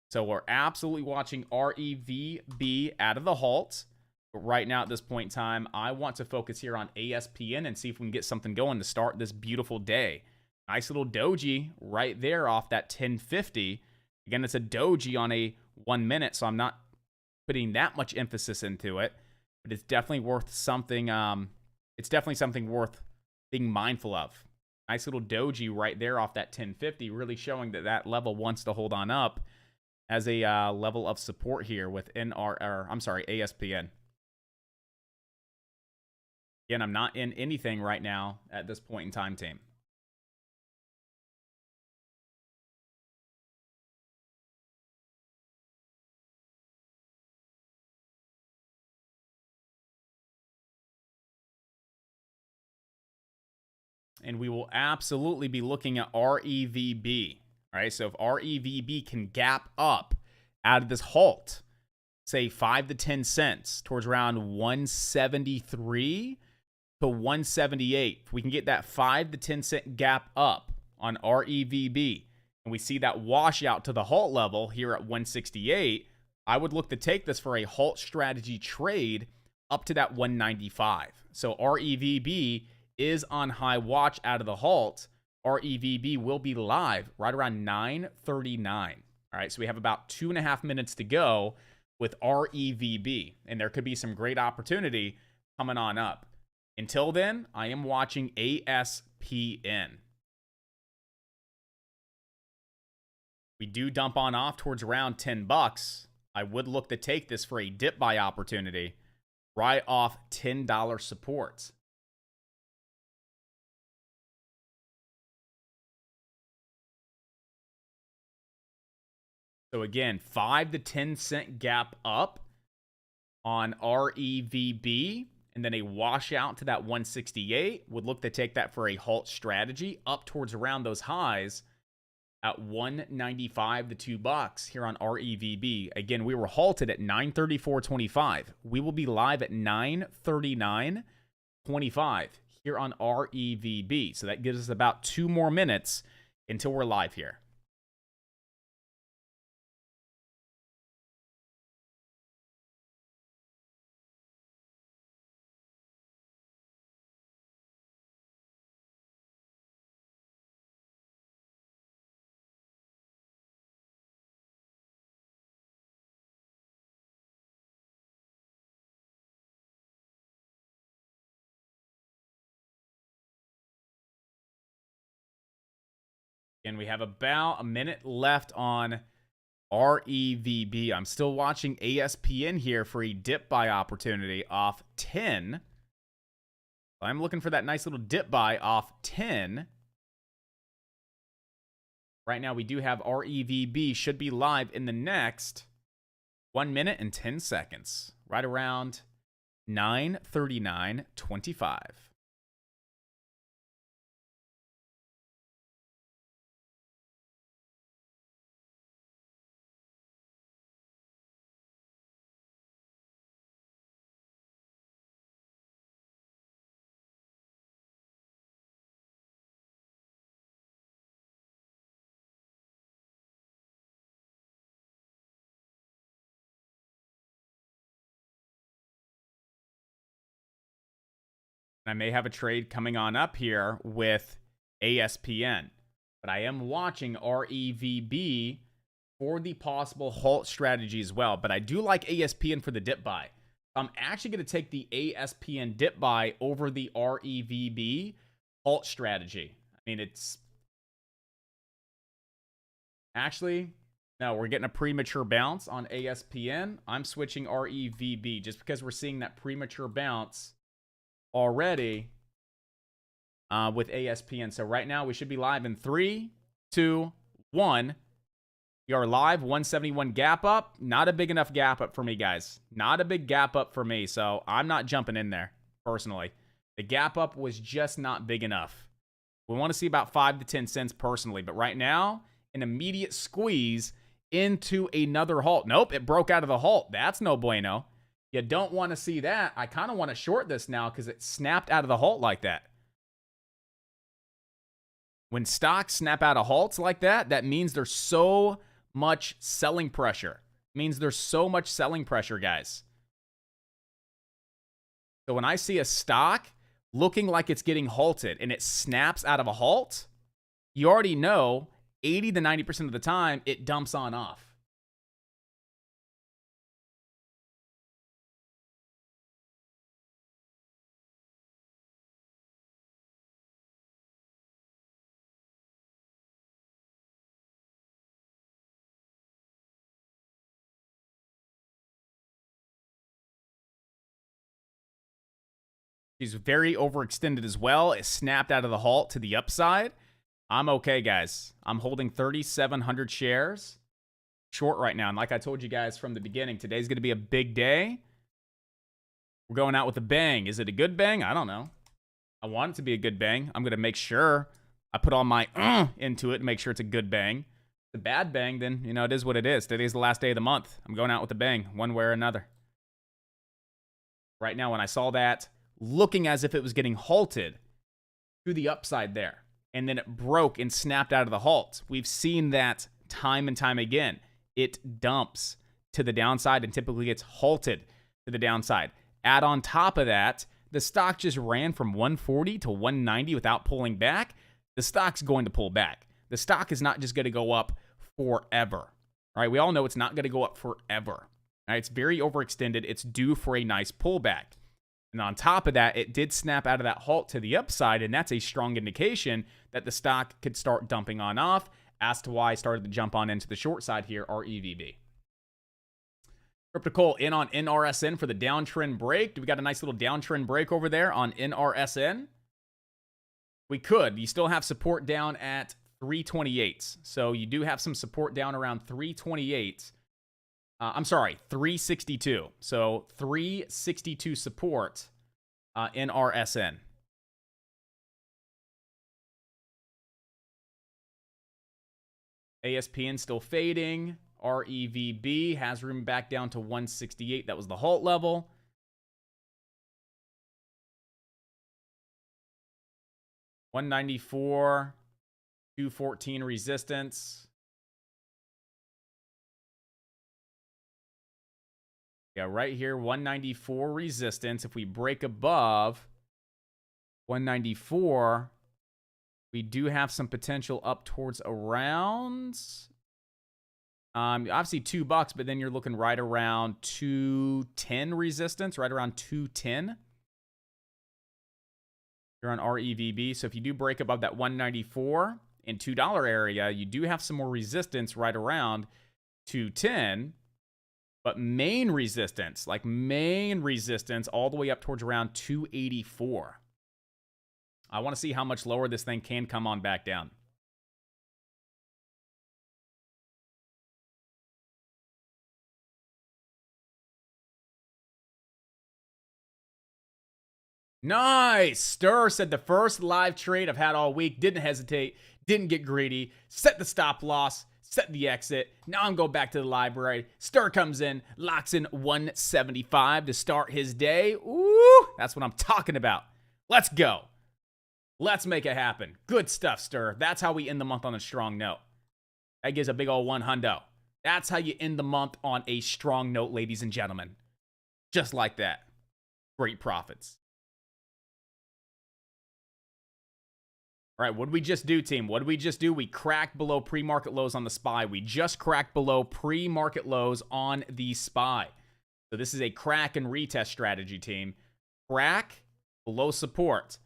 [SPEAKER 2] So we're absolutely watching REVB out of the halt. But right now at this point in time, I want to focus here on ASPN and see if we can get something going to start this beautiful day. Nice little doji right there off that 1050. Again, it's a doji on a 1 minute, so I'm not putting that much emphasis into it. But it's definitely worth something. It's definitely something worth being mindful of. Nice little doji right there off that 1050, really showing that that level wants to hold on up as a level of support here within ASPN. Again, I'm not in anything right now at this point in time, team. And we will absolutely be looking at REVB. All right, so if REVB can gap up out of this halt, say 5 to 10 cents towards around 173 to 178, if we can get that 5 to 10 cent gap up on REVB, and we see that washout to the halt level here at 168, I would look to take this for a halt strategy trade up to that 195. So REVB is on high watch out of the halt. REVB will be live right around 9:39. All right, so we have about 2.5 minutes to go with REVB, and there could be some great opportunity coming on up. Until then, I am watching ASPN. We do dump on off towards around $10. I would look to take this for a dip buy opportunity right off $10 support. So again, 5 to 10 cent gap up on REVB, and then a washout to that 168. Would look to take that for a halt strategy up towards around those highs at 195 to $2 here on REVB. Again, we were halted at 934.25. We will be live at 939.25 here on REVB. So that gives us about 2 more minutes until we're live here. And we have about a minute left on REVB. I'm still watching ASPN here for a dip buy opportunity off 10. I'm looking for that nice little dip buy off 10. Right now, we do have REVB should be live in the next 1 minute and 10 seconds. Right around 9:39.25. I may have a trade coming on up here with ASPN, but I am watching REVB for the possible halt strategy as well. But I do like ASPN for the dip buy. I'm actually going to take the ASPN dip buy over the REVB halt strategy. I mean, it's actually, no, we're getting a premature bounce on ASPN. I'm switching REVB just because we're seeing that premature bounce already with ASPN. So right now we should be live in 3, 2, 1. We are live. 171 gap up. Not a big enough gap up for me, guys. Not a big gap up for me. So I'm not jumping in there personally. The gap up was just not big enough. We want to see about 5 to 10 cents personally. But right now, an immediate squeeze into another halt. Nope, it broke out of the halt. That's no bueno. You don't want to see that. I kind of want to short this now because it snapped out of the halt like that. When stocks snap out of halts like that, that means there's so much selling pressure. It means there's so much selling pressure, guys. So when I see a stock looking like it's getting halted and it snaps out of a halt, you already know 80 to 90% of the time it dumps on off. She's very overextended as well. It snapped out of the halt to the upside. I'm okay, guys. I'm holding 3,700 shares short right now. And like I told you guys from the beginning, today's going to be a big day. We're going out with a bang. Is it a good bang? I don't know. I want it to be a good bang. I'm going to make sure I put all my into it to make sure it's a good bang. If it's a bad bang, then, you know, it is what it is. Today's the last day of the month. I'm going out with a bang, one way or another. Right now, when I saw that, looking as if it was getting halted to the upside there, and then it broke and snapped out of the halt. We've seen that time and time again. It dumps to the downside and typically gets halted to the downside. Add on top of that, the stock just ran from 140 to 190 without pulling back. The stock's going to pull back. The stock is not just going to go up forever. All right, we all know it's not going to go up forever. All right, it's very overextended. It's due for a nice pullback. And on top of that, it did snap out of that halt to the upside, and that's a strong indication that the stock could start dumping on off, as to why I started to jump on into the short side here, REVB. Crypto in on NRSN for the downtrend break. Do we got a nice little downtrend break over there on NRSN? We could. You still have support down at 328. So you do have some support down around 328. I'm sorry, 362. So 362 support in RSN. ASPN still fading. REVB has room back down to 168. That was the halt level. $194, 214 resistance. Yeah, right here, 194 resistance. If we break above 194, we do have some potential up towards around, obviously $2, but then you're looking right around 210 resistance, right around 210. You're on REVB. So if you do break above that 194 and $2 area, you do have some more resistance right around 210. But main resistance, all the way up towards around 284. I want to see how much lower this thing can come on back down. Nice! Stir said the first live trade I've had all week. Didn't hesitate. Didn't get greedy. Set the stop loss. Set the exit. Now I'm going back to the library. Stir comes in. Locks in 175 to start his day. Ooh! That's what I'm talking about. Let's go. Let's make it happen. Good stuff, Stir. That's how we end the month on a strong note. That gives a big old $100. That's how you end the month on a strong note, ladies and gentlemen. Just like that. Great profits. All right, what did we just do, team? What did we just do? We cracked below pre-market lows on the SPY. We just cracked below pre-market lows on the SPY. So this is a crack and retest strategy, team. Crack below support.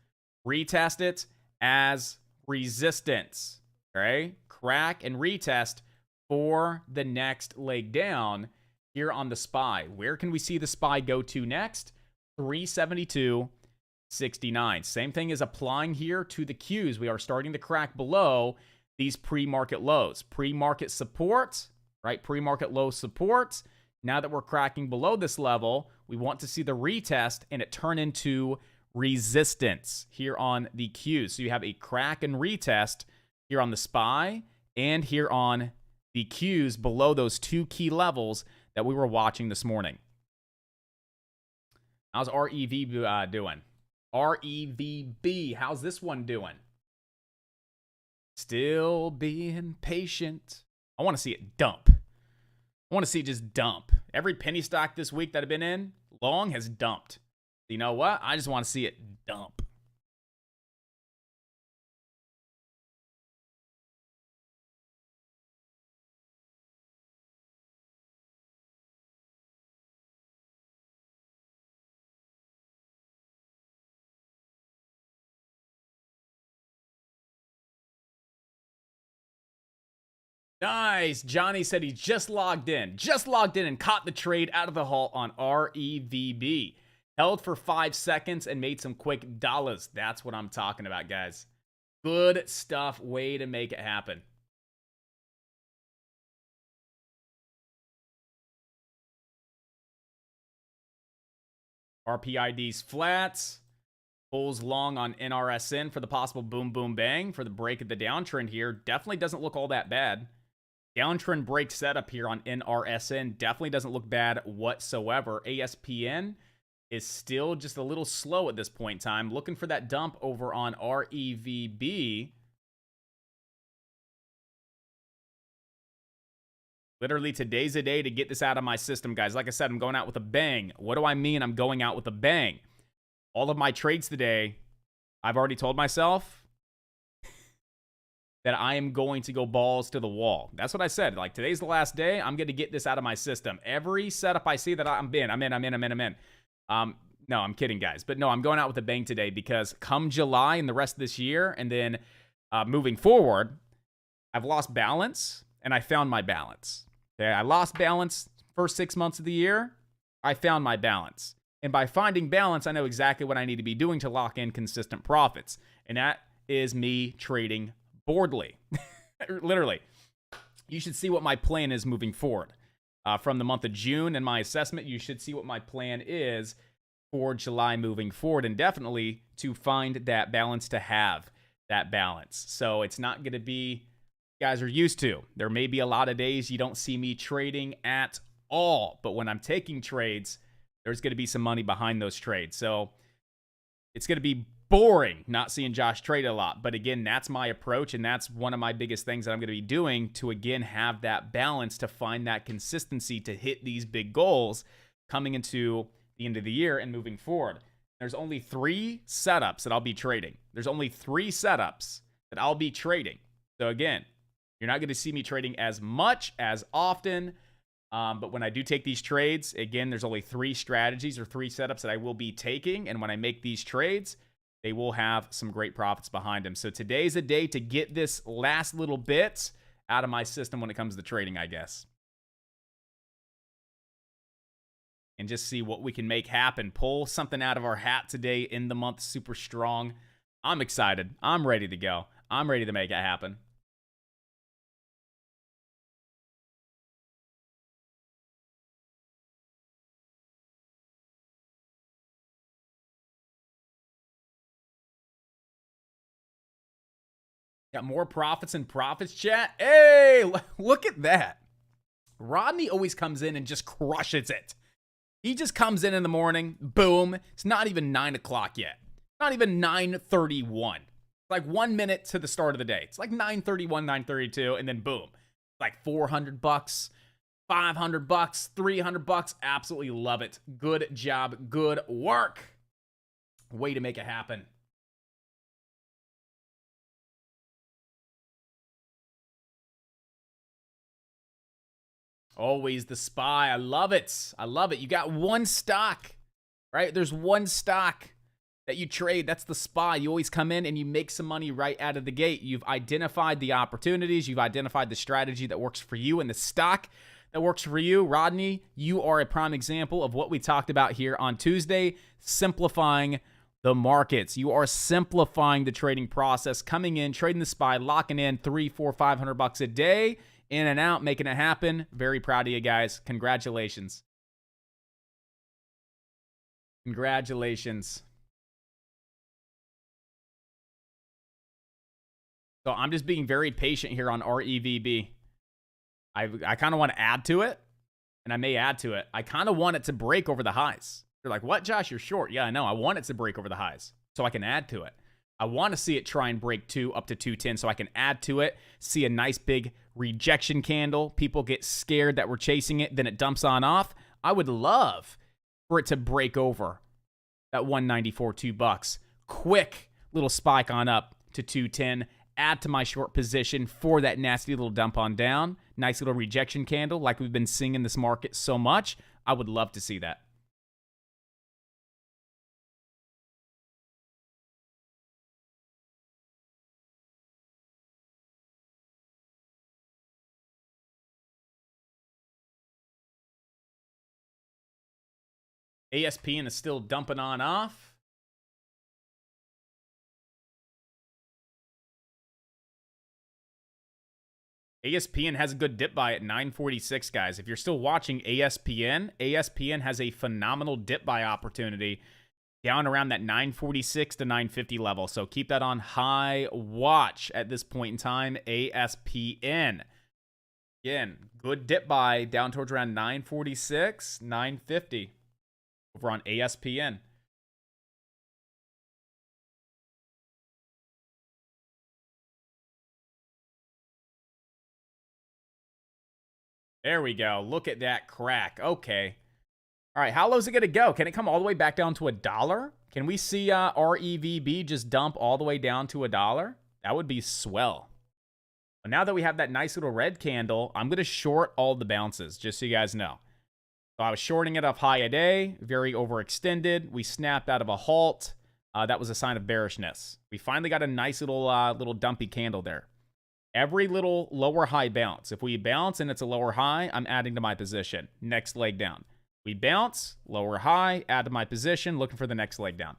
[SPEAKER 2] Retest it as resistance. Okay? Crack and retest for the next leg down here on the SPY. Where can we see the SPY go to next? 372.69. Same thing is applying here to the Qs. We are starting to crack below these pre-market lows. Pre-market support, right? Pre-market low support. Now that we're cracking below this level, we want to see the retest and it turn into resistance here on the Qs. So you have a crack and retest here on the SPY and here on the Qs below those two key levels that we were watching this morning. How's REV doing? REVB, how's this one doing? Still being patient. I want to see it dump. I want to see it just dump. Every penny stock this week that I've been in, long has dumped. You know what? I just want to see it dump. Nice. Johnny said he just logged in. Just logged in and caught the trade out of the halt on REVB. Held for 5 seconds and made some quick dollars. That's what I'm talking about, guys. Good stuff. Way to make it happen. RPID's flats. Pulls long on NRSN for the possible boom, boom, bang for the break of the downtrend here. Definitely doesn't look all that bad. Downtrend break setup here on NRSN definitely doesn't look bad whatsoever. ASPN is still just a little slow at this point in time. Looking for that dump over on REVB. Literally, today's a day to get this out of my system, guys. Like I said, I'm going out with a bang. What do I mean I'm going out with a bang? All of my trades today, I've already told myself that I am going to go balls to the wall. That's what I said. Like, today's the last day. I'm going to get this out of my system. Every setup I see that I'm in. No, I'm kidding, guys. But no, I'm going out with a bang today because come July and the rest of this year and then moving forward, I've lost balance and I found my balance. Okay, I lost balance first 6 months of the year. I found my balance. And by finding balance, I know exactly what I need to be doing to lock in consistent profits. And that is me trading boardly. Literally. You should see what my plan is moving forward. From the month of June and my assessment, you should see what my plan is for July moving forward. And definitely to find that balance, to have that balance. So it's not going to be, you guys are used to. There may be a lot of days you don't see me trading at all. But when I'm taking trades, there's going to be some money behind those trades. So it's going to be boring not seeing Josh trade a lot. But again, that's my approach. And that's one of my biggest things that I'm going to be doing to, again, have that balance, to find that consistency, to hit these big goals coming into the end of the year and moving forward. There's only 3 setups that I'll be trading. There's only 3 setups that I'll be trading. So again, you're not going to see me trading as much, as often. But when I do take these trades, again, there's only 3 strategies or 3 setups that I will be taking. And when I make these trades, they will have some great profits behind them. So today's a day to get this last little bit out of my system when it comes to trading, I guess. And just see what we can make happen. Pull something out of our hat today in the month super strong. I'm excited. I'm ready to go. I'm ready to make it happen. Got more profits and profits, chat. Hey, look at that. Rodney always comes in and just crushes it. He just comes in the morning, boom. It's not even 9 o'clock yet. Not even 9:31. It's like 1 minute to the start of the day. It's like 9:31, 9:32, and then boom. Like $400, $500, $300. Absolutely love it. Good job. Good work. Way to make it happen. Always the SPY. I love it. I love it. You got one stock, right? There's one stock that you trade. That's the SPY. You always come in and you make some money right out of the gate. You've identified the opportunities. You've identified the strategy that works for you and the stock that works for you. Rodney, you are a prime example of what we talked about here on Tuesday, simplifying the markets. You are simplifying the trading process, coming in, trading the SPY, locking in $300, $400, $500 a day. In and out, making it happen. Very proud of you guys. Congratulations. Congratulations. So I'm just being very patient here on REVB. I kind of want to add to it, and I may add to it. I kind of want it to break over the highs. You're like, what, Josh? You're short. Yeah, I know. I want it to break over the highs so I can add to it. I want to see it try and break up to 210 so I can add to it, see a nice big rejection candle. People get scared that we're chasing it, then it dumps on off. I would love for it to break over that 194, $2. Quick little spike on up to 210. Add to my short position for that nasty little dump on down. Nice little rejection candle like we've been seeing in this market so much. I would love to see that. ASPN is still dumping on off. ASPN has a good dip buy at 946, guys. If you're still watching ASPN has a phenomenal dip buy opportunity down around that 946 to 950 level. So keep that on high watch at this point in time. ASPN. Again, good dip buy down towards around 946, 950 over on ASPN. There we go. Look at that crack. Okay. All right, how low is it going to go? Can it come all the way back down to $1? Can we see REVB just dump all the way down to $1? That would be swell. But now that we have that nice little red candle, I'm going to short all the bounces, just so you guys know. So I was shorting it off high a day, very overextended. We snapped out of a halt. That was a sign of bearishness. We finally got a nice little dumpy candle there. Every little lower high bounce. If we bounce and it's a lower high, I'm adding to my position. Next leg down. We bounce, lower high, add to my position, looking for the next leg down.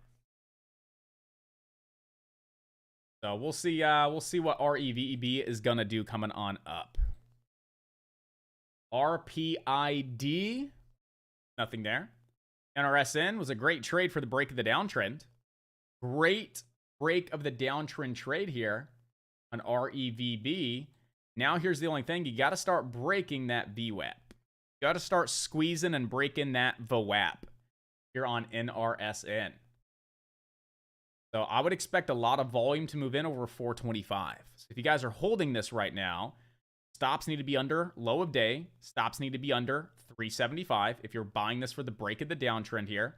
[SPEAKER 2] So we'll see what REVB is gonna do coming on up. RPID, nothing there. NRSN was a great trade for the break of the downtrend. Great break of the downtrend trade here on REVB. Now here's the only thing. You got to start breaking that VWAP. You got to start squeezing and breaking that VWAP here on NRSN. So I would expect a lot of volume to move in over 425. So if you guys are holding this right now, stops need to be under low of day. Stops need to be under 375. If you're buying this for the break of the downtrend here,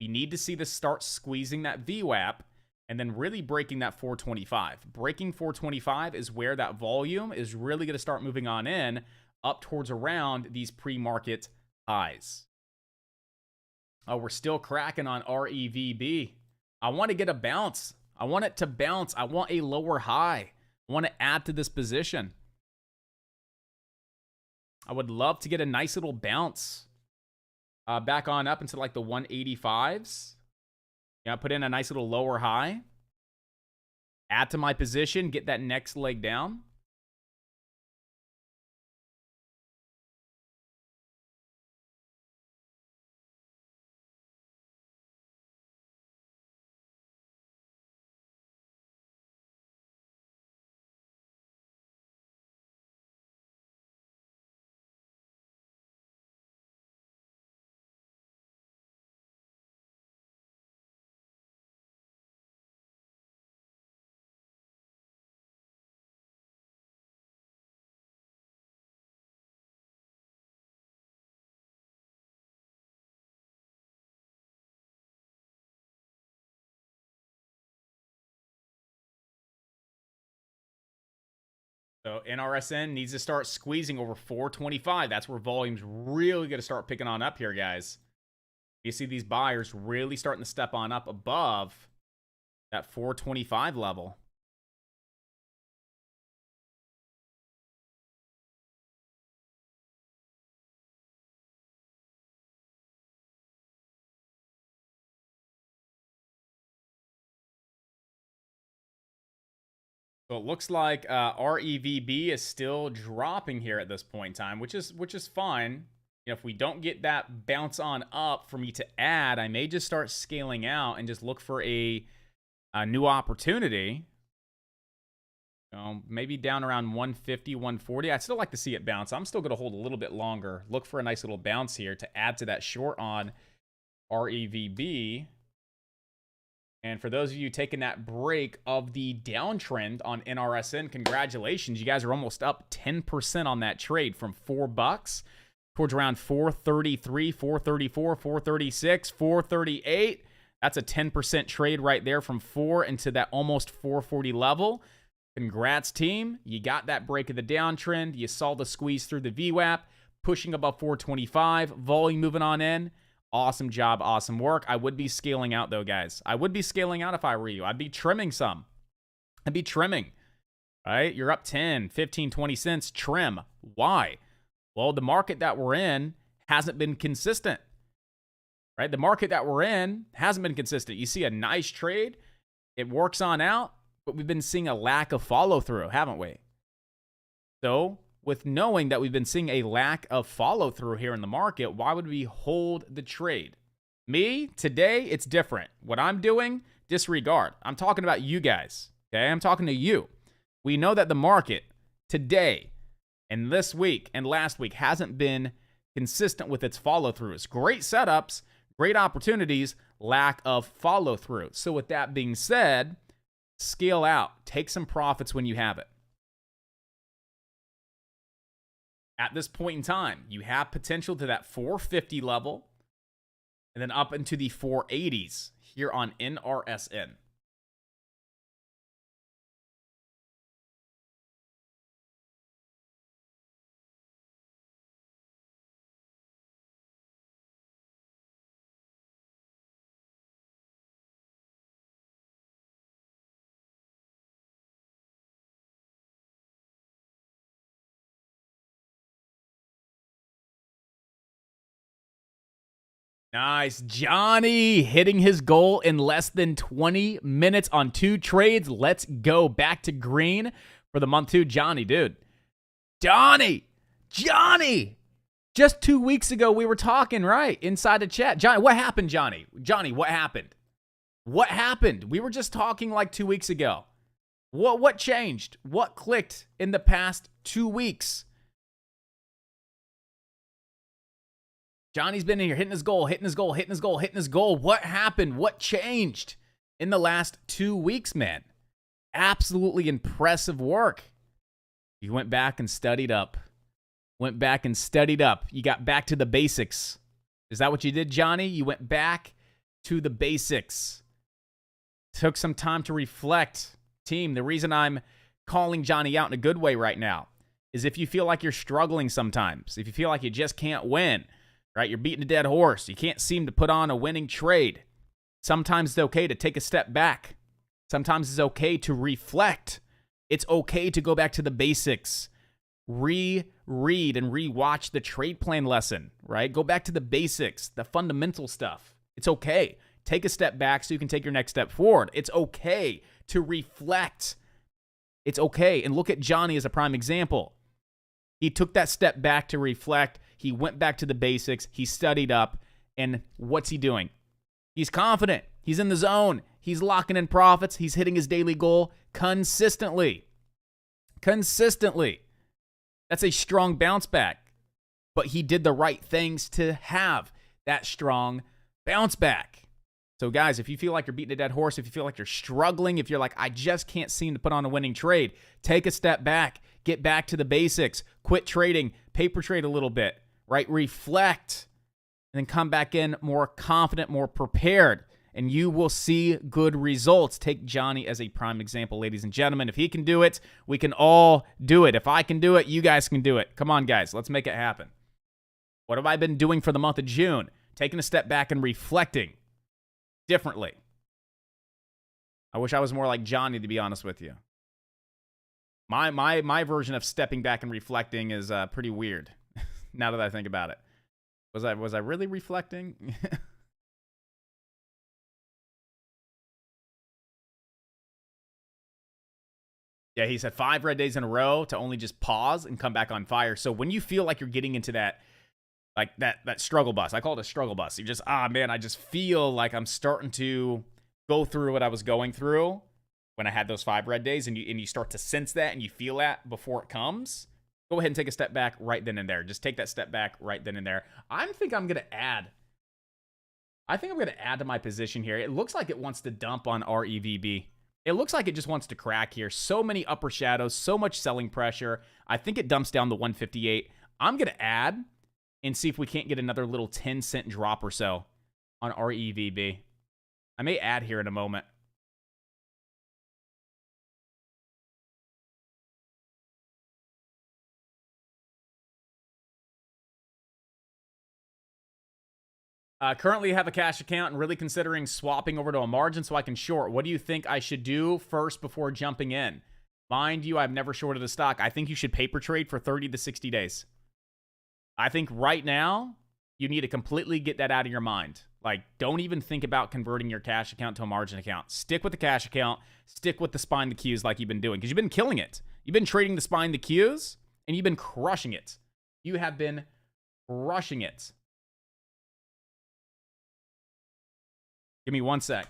[SPEAKER 2] you need to see this start squeezing that VWAP and then really breaking that 425. Breaking 425 is where that volume is really going to start moving on in up towards around these pre-market highs. Oh, we're still cracking on REVB. I want to get a bounce. I want it to bounce. I want a lower high. I want to add to this position. I would love to get a nice little bounce back on up into like the 185s. Yeah, put in a nice little lower high. Add to my position. Get that next leg down. So NRSN needs to start squeezing over 425. That's where volume's really going to start picking on up here, guys. You see these buyers really starting to step on up above that 425 level. So it looks like REVB is still dropping here at this point in time, which is fine. You know, if we don't get that bounce on up for me to add, I may just start scaling out and just look for a new opportunity. Maybe down around 150, 140. I'd still like to see it bounce. I'm still going to hold a little bit longer. Look for a nice little bounce here to add to that short on REVB. And for those of you taking that break of the downtrend on NRSN, congratulations. You guys are almost up 10% on that trade from $4 towards around 433, 434, 436, 438. That's a 10% trade right there from 4 into that almost 440 level. Congrats, team. You got that break of the downtrend. You saw the squeeze through the VWAP, pushing above 425, volume moving on in. Awesome job, awesome work. I would be scaling out, though, guys. I would be scaling out if I were you. I'd be trimming some. I'd be trimming. All right? You're up 10, 15, 20 cents. Trim. Why? Well, the market that we're in hasn't been consistent. Right? The market that we're in hasn't been consistent. You see a nice trade. It works on out. But we've been seeing a lack of follow-through, haven't we? So, with knowing that we've been seeing a lack of follow-through here in the market, why would we hold the trade? Me, today, it's different. What I'm doing, disregard. I'm talking about you guys, okay? I'm talking to you. We know that the market today and this week and last week hasn't been consistent with its follow-throughs. Great setups, great opportunities, lack of follow-through. So, with that being said, scale out. Take some profits when you have it. At this point in time, you have potential to that 450 level and then up into the 480s here on NRSN. Nice. Johnny hitting his goal in less than 20 minutes on 2 trades. Let's go back to green for the month 2. Johnny, dude. Johnny. Just 2 weeks ago, we were talking, right? Inside the chat. Johnny, what happened, Johnny? Johnny, what happened? What happened? We were just talking like 2 weeks ago. What changed? What clicked in the past 2 weeks? Johnny's been in here hitting his goal. What happened? What changed in the last 2 weeks, man? Absolutely impressive work. You went back and studied up. You got back to the basics. Is that what you did, Johnny? You went back to the basics. Took some time to reflect. Team, the reason I'm calling Johnny out in a good way right now is if you feel like you're struggling sometimes, if you feel like you just can't win, right? You're beating a dead horse. You can't seem to put on a winning trade. Sometimes it's okay to take a step back. Sometimes it's okay to reflect. It's okay to go back to the basics. Reread and rewatch the trade plan lesson, right? Go back to the basics, the fundamental stuff. It's okay. Take a step back so you can take your next step forward. It's okay to reflect. It's okay. And look at Johnny as a prime example. He took that step back to reflect. He went back to the basics. He studied up. And what's he doing? He's confident. He's in the zone. He's locking in profits. He's hitting his daily goal consistently. That's a strong bounce back. But he did the right things to have that strong bounce back. So, guys, if you feel like you're beating a dead horse, if you feel like you're struggling, if you're like, I just can't seem to put on a winning trade, take a step back, get back to the basics, quit trading, paper trade a little bit, right? Reflect, and then come back in more confident, more prepared, and you will see good results. Take Johnny as a prime example, ladies and gentlemen. If he can do it, we can all do it. If I can do it, you guys can do it. Come on, guys, let's make it happen. What have I been doing for the month of June? Taking a step back and reflecting differently. I wish I was more like Johnny, to be honest with you. My version of stepping back and reflecting is pretty weird. Now that I think about it, was I really reflecting? Yeah, he said 5 red days in a row to only just pause and come back on fire. So when you feel like you're getting into that, like that struggle bus, I call it a struggle bus. You just, man, I just feel like I'm starting to go through what I was going through when I had those 5 red days, and you start to sense that and you feel that before it comes. Go ahead and take a step back right then and there. Just take that step back right then and there. I think I'm going to add to my position here. It looks like it wants to dump on REVB. It looks like it just wants to crack here. So many upper shadows, so much selling pressure. I think it dumps down to 158. I'm going to add and see if we can't get another little 10-cent drop or so on REVB. I may add here in a moment. Currently have a cash account and really considering swapping over to a margin so I can short. What do you think I should do first before jumping in? Mind you, I've never shorted a stock. I think you should paper trade for 30 to 60 days. I think right now, you need to completely get that out of your mind. Like, don't even think about converting your cash account to a margin account. Stick with the cash account. Stick with the spine, the Qs like you've been doing. Because you've been killing it. You've been trading the spine, the Qs, and you've been crushing it. You have been crushing it. Give me 1 sec.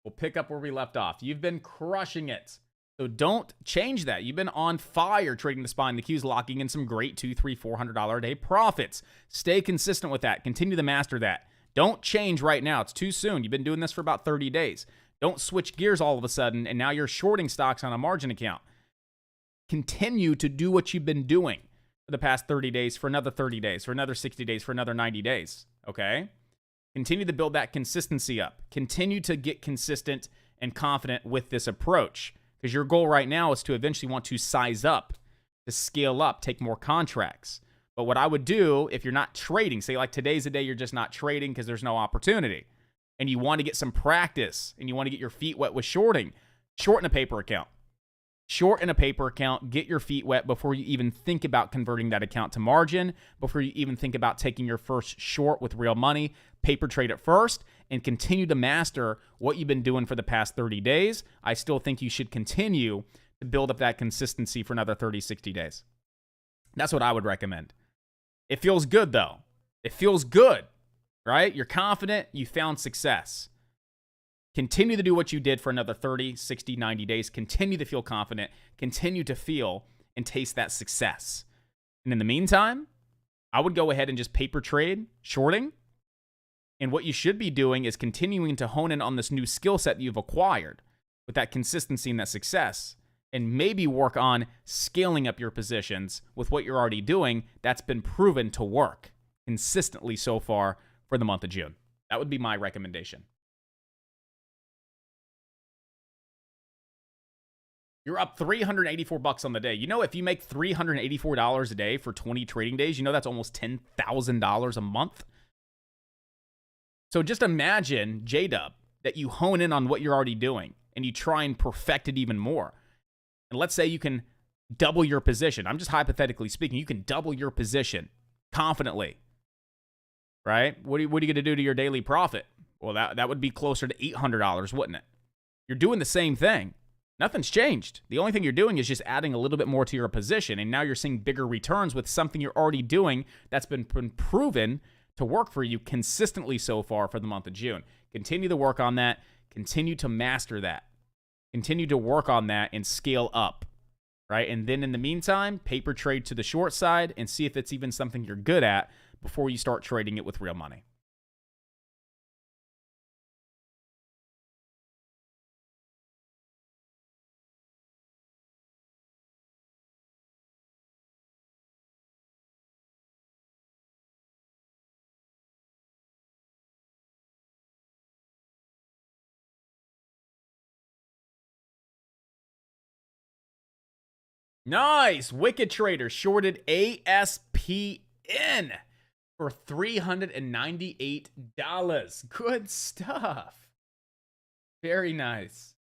[SPEAKER 2] We'll pick up where we left off. You've been crushing it. So don't change that. You've been on fire trading the spine, the Qs, locking in some great $200, $300, $400 a day profits. Stay consistent with that. Continue to master that. Don't change right now. It's too soon. You've been doing this for about 30 days. Don't switch gears all of a sudden, and now you're shorting stocks on a margin account. Continue to do what you've been doing for the past 30 days, for another 30 days, for another 60 days, for another 90 days. Okay? Continue to build that consistency up. Continue to get consistent and confident with this approach. Because your goal right now is to eventually want to size up, to scale up, take more contracts. But what I would do if you're not trading, say like today's the day you're just not trading because there's no opportunity, and you want to get some practice, and you want to get your feet wet with shorting, shorten a paper account. Short in a paper account, get your feet wet before you even think about converting that account to margin, before you even think about taking your first short with real money. Paper trade it first and continue to master what you've been doing for the past 30 days. I still think you should continue to build up that consistency for another 30, 60 days. That's what I would recommend. It feels good, though. It feels good, right? You're confident. You found success. Continue to do what you did for another 30, 60, 90 days. Continue to feel confident. Continue to feel and taste that success. And in the meantime, I would go ahead and just paper trade, shorting. And what you should be doing is continuing to hone in on this new skill set that you've acquired with that consistency and that success. And maybe work on scaling up your positions with what you're already doing that's been proven to work consistently so far for the month of June. That would be my recommendation. You're up $384 on the day. You know, if you make $384 a day for 20 trading days, you know that's almost $10,000 a month. So just imagine, J-Dub, that you hone in on what you're already doing and you try and perfect it even more. And let's say you can double your position. I'm just hypothetically speaking. You can double your position confidently, right? What are you going to do to your daily profit? Well, that would be closer to $800, wouldn't it? You're doing the same thing. Nothing's changed. The only thing you're doing is just adding a little bit more to your position, and now you're seeing bigger returns with something you're already doing that's been proven to work for you consistently so far for the month of June. Continue to work on that. Continue to master that. Continue to work on that and scale up, right? And then in the meantime, paper trade to the short side and see if it's even something you're good at before you start trading it with real money. Nice. Wicked Trader shorted ASPN for $398. Good stuff. Very nice.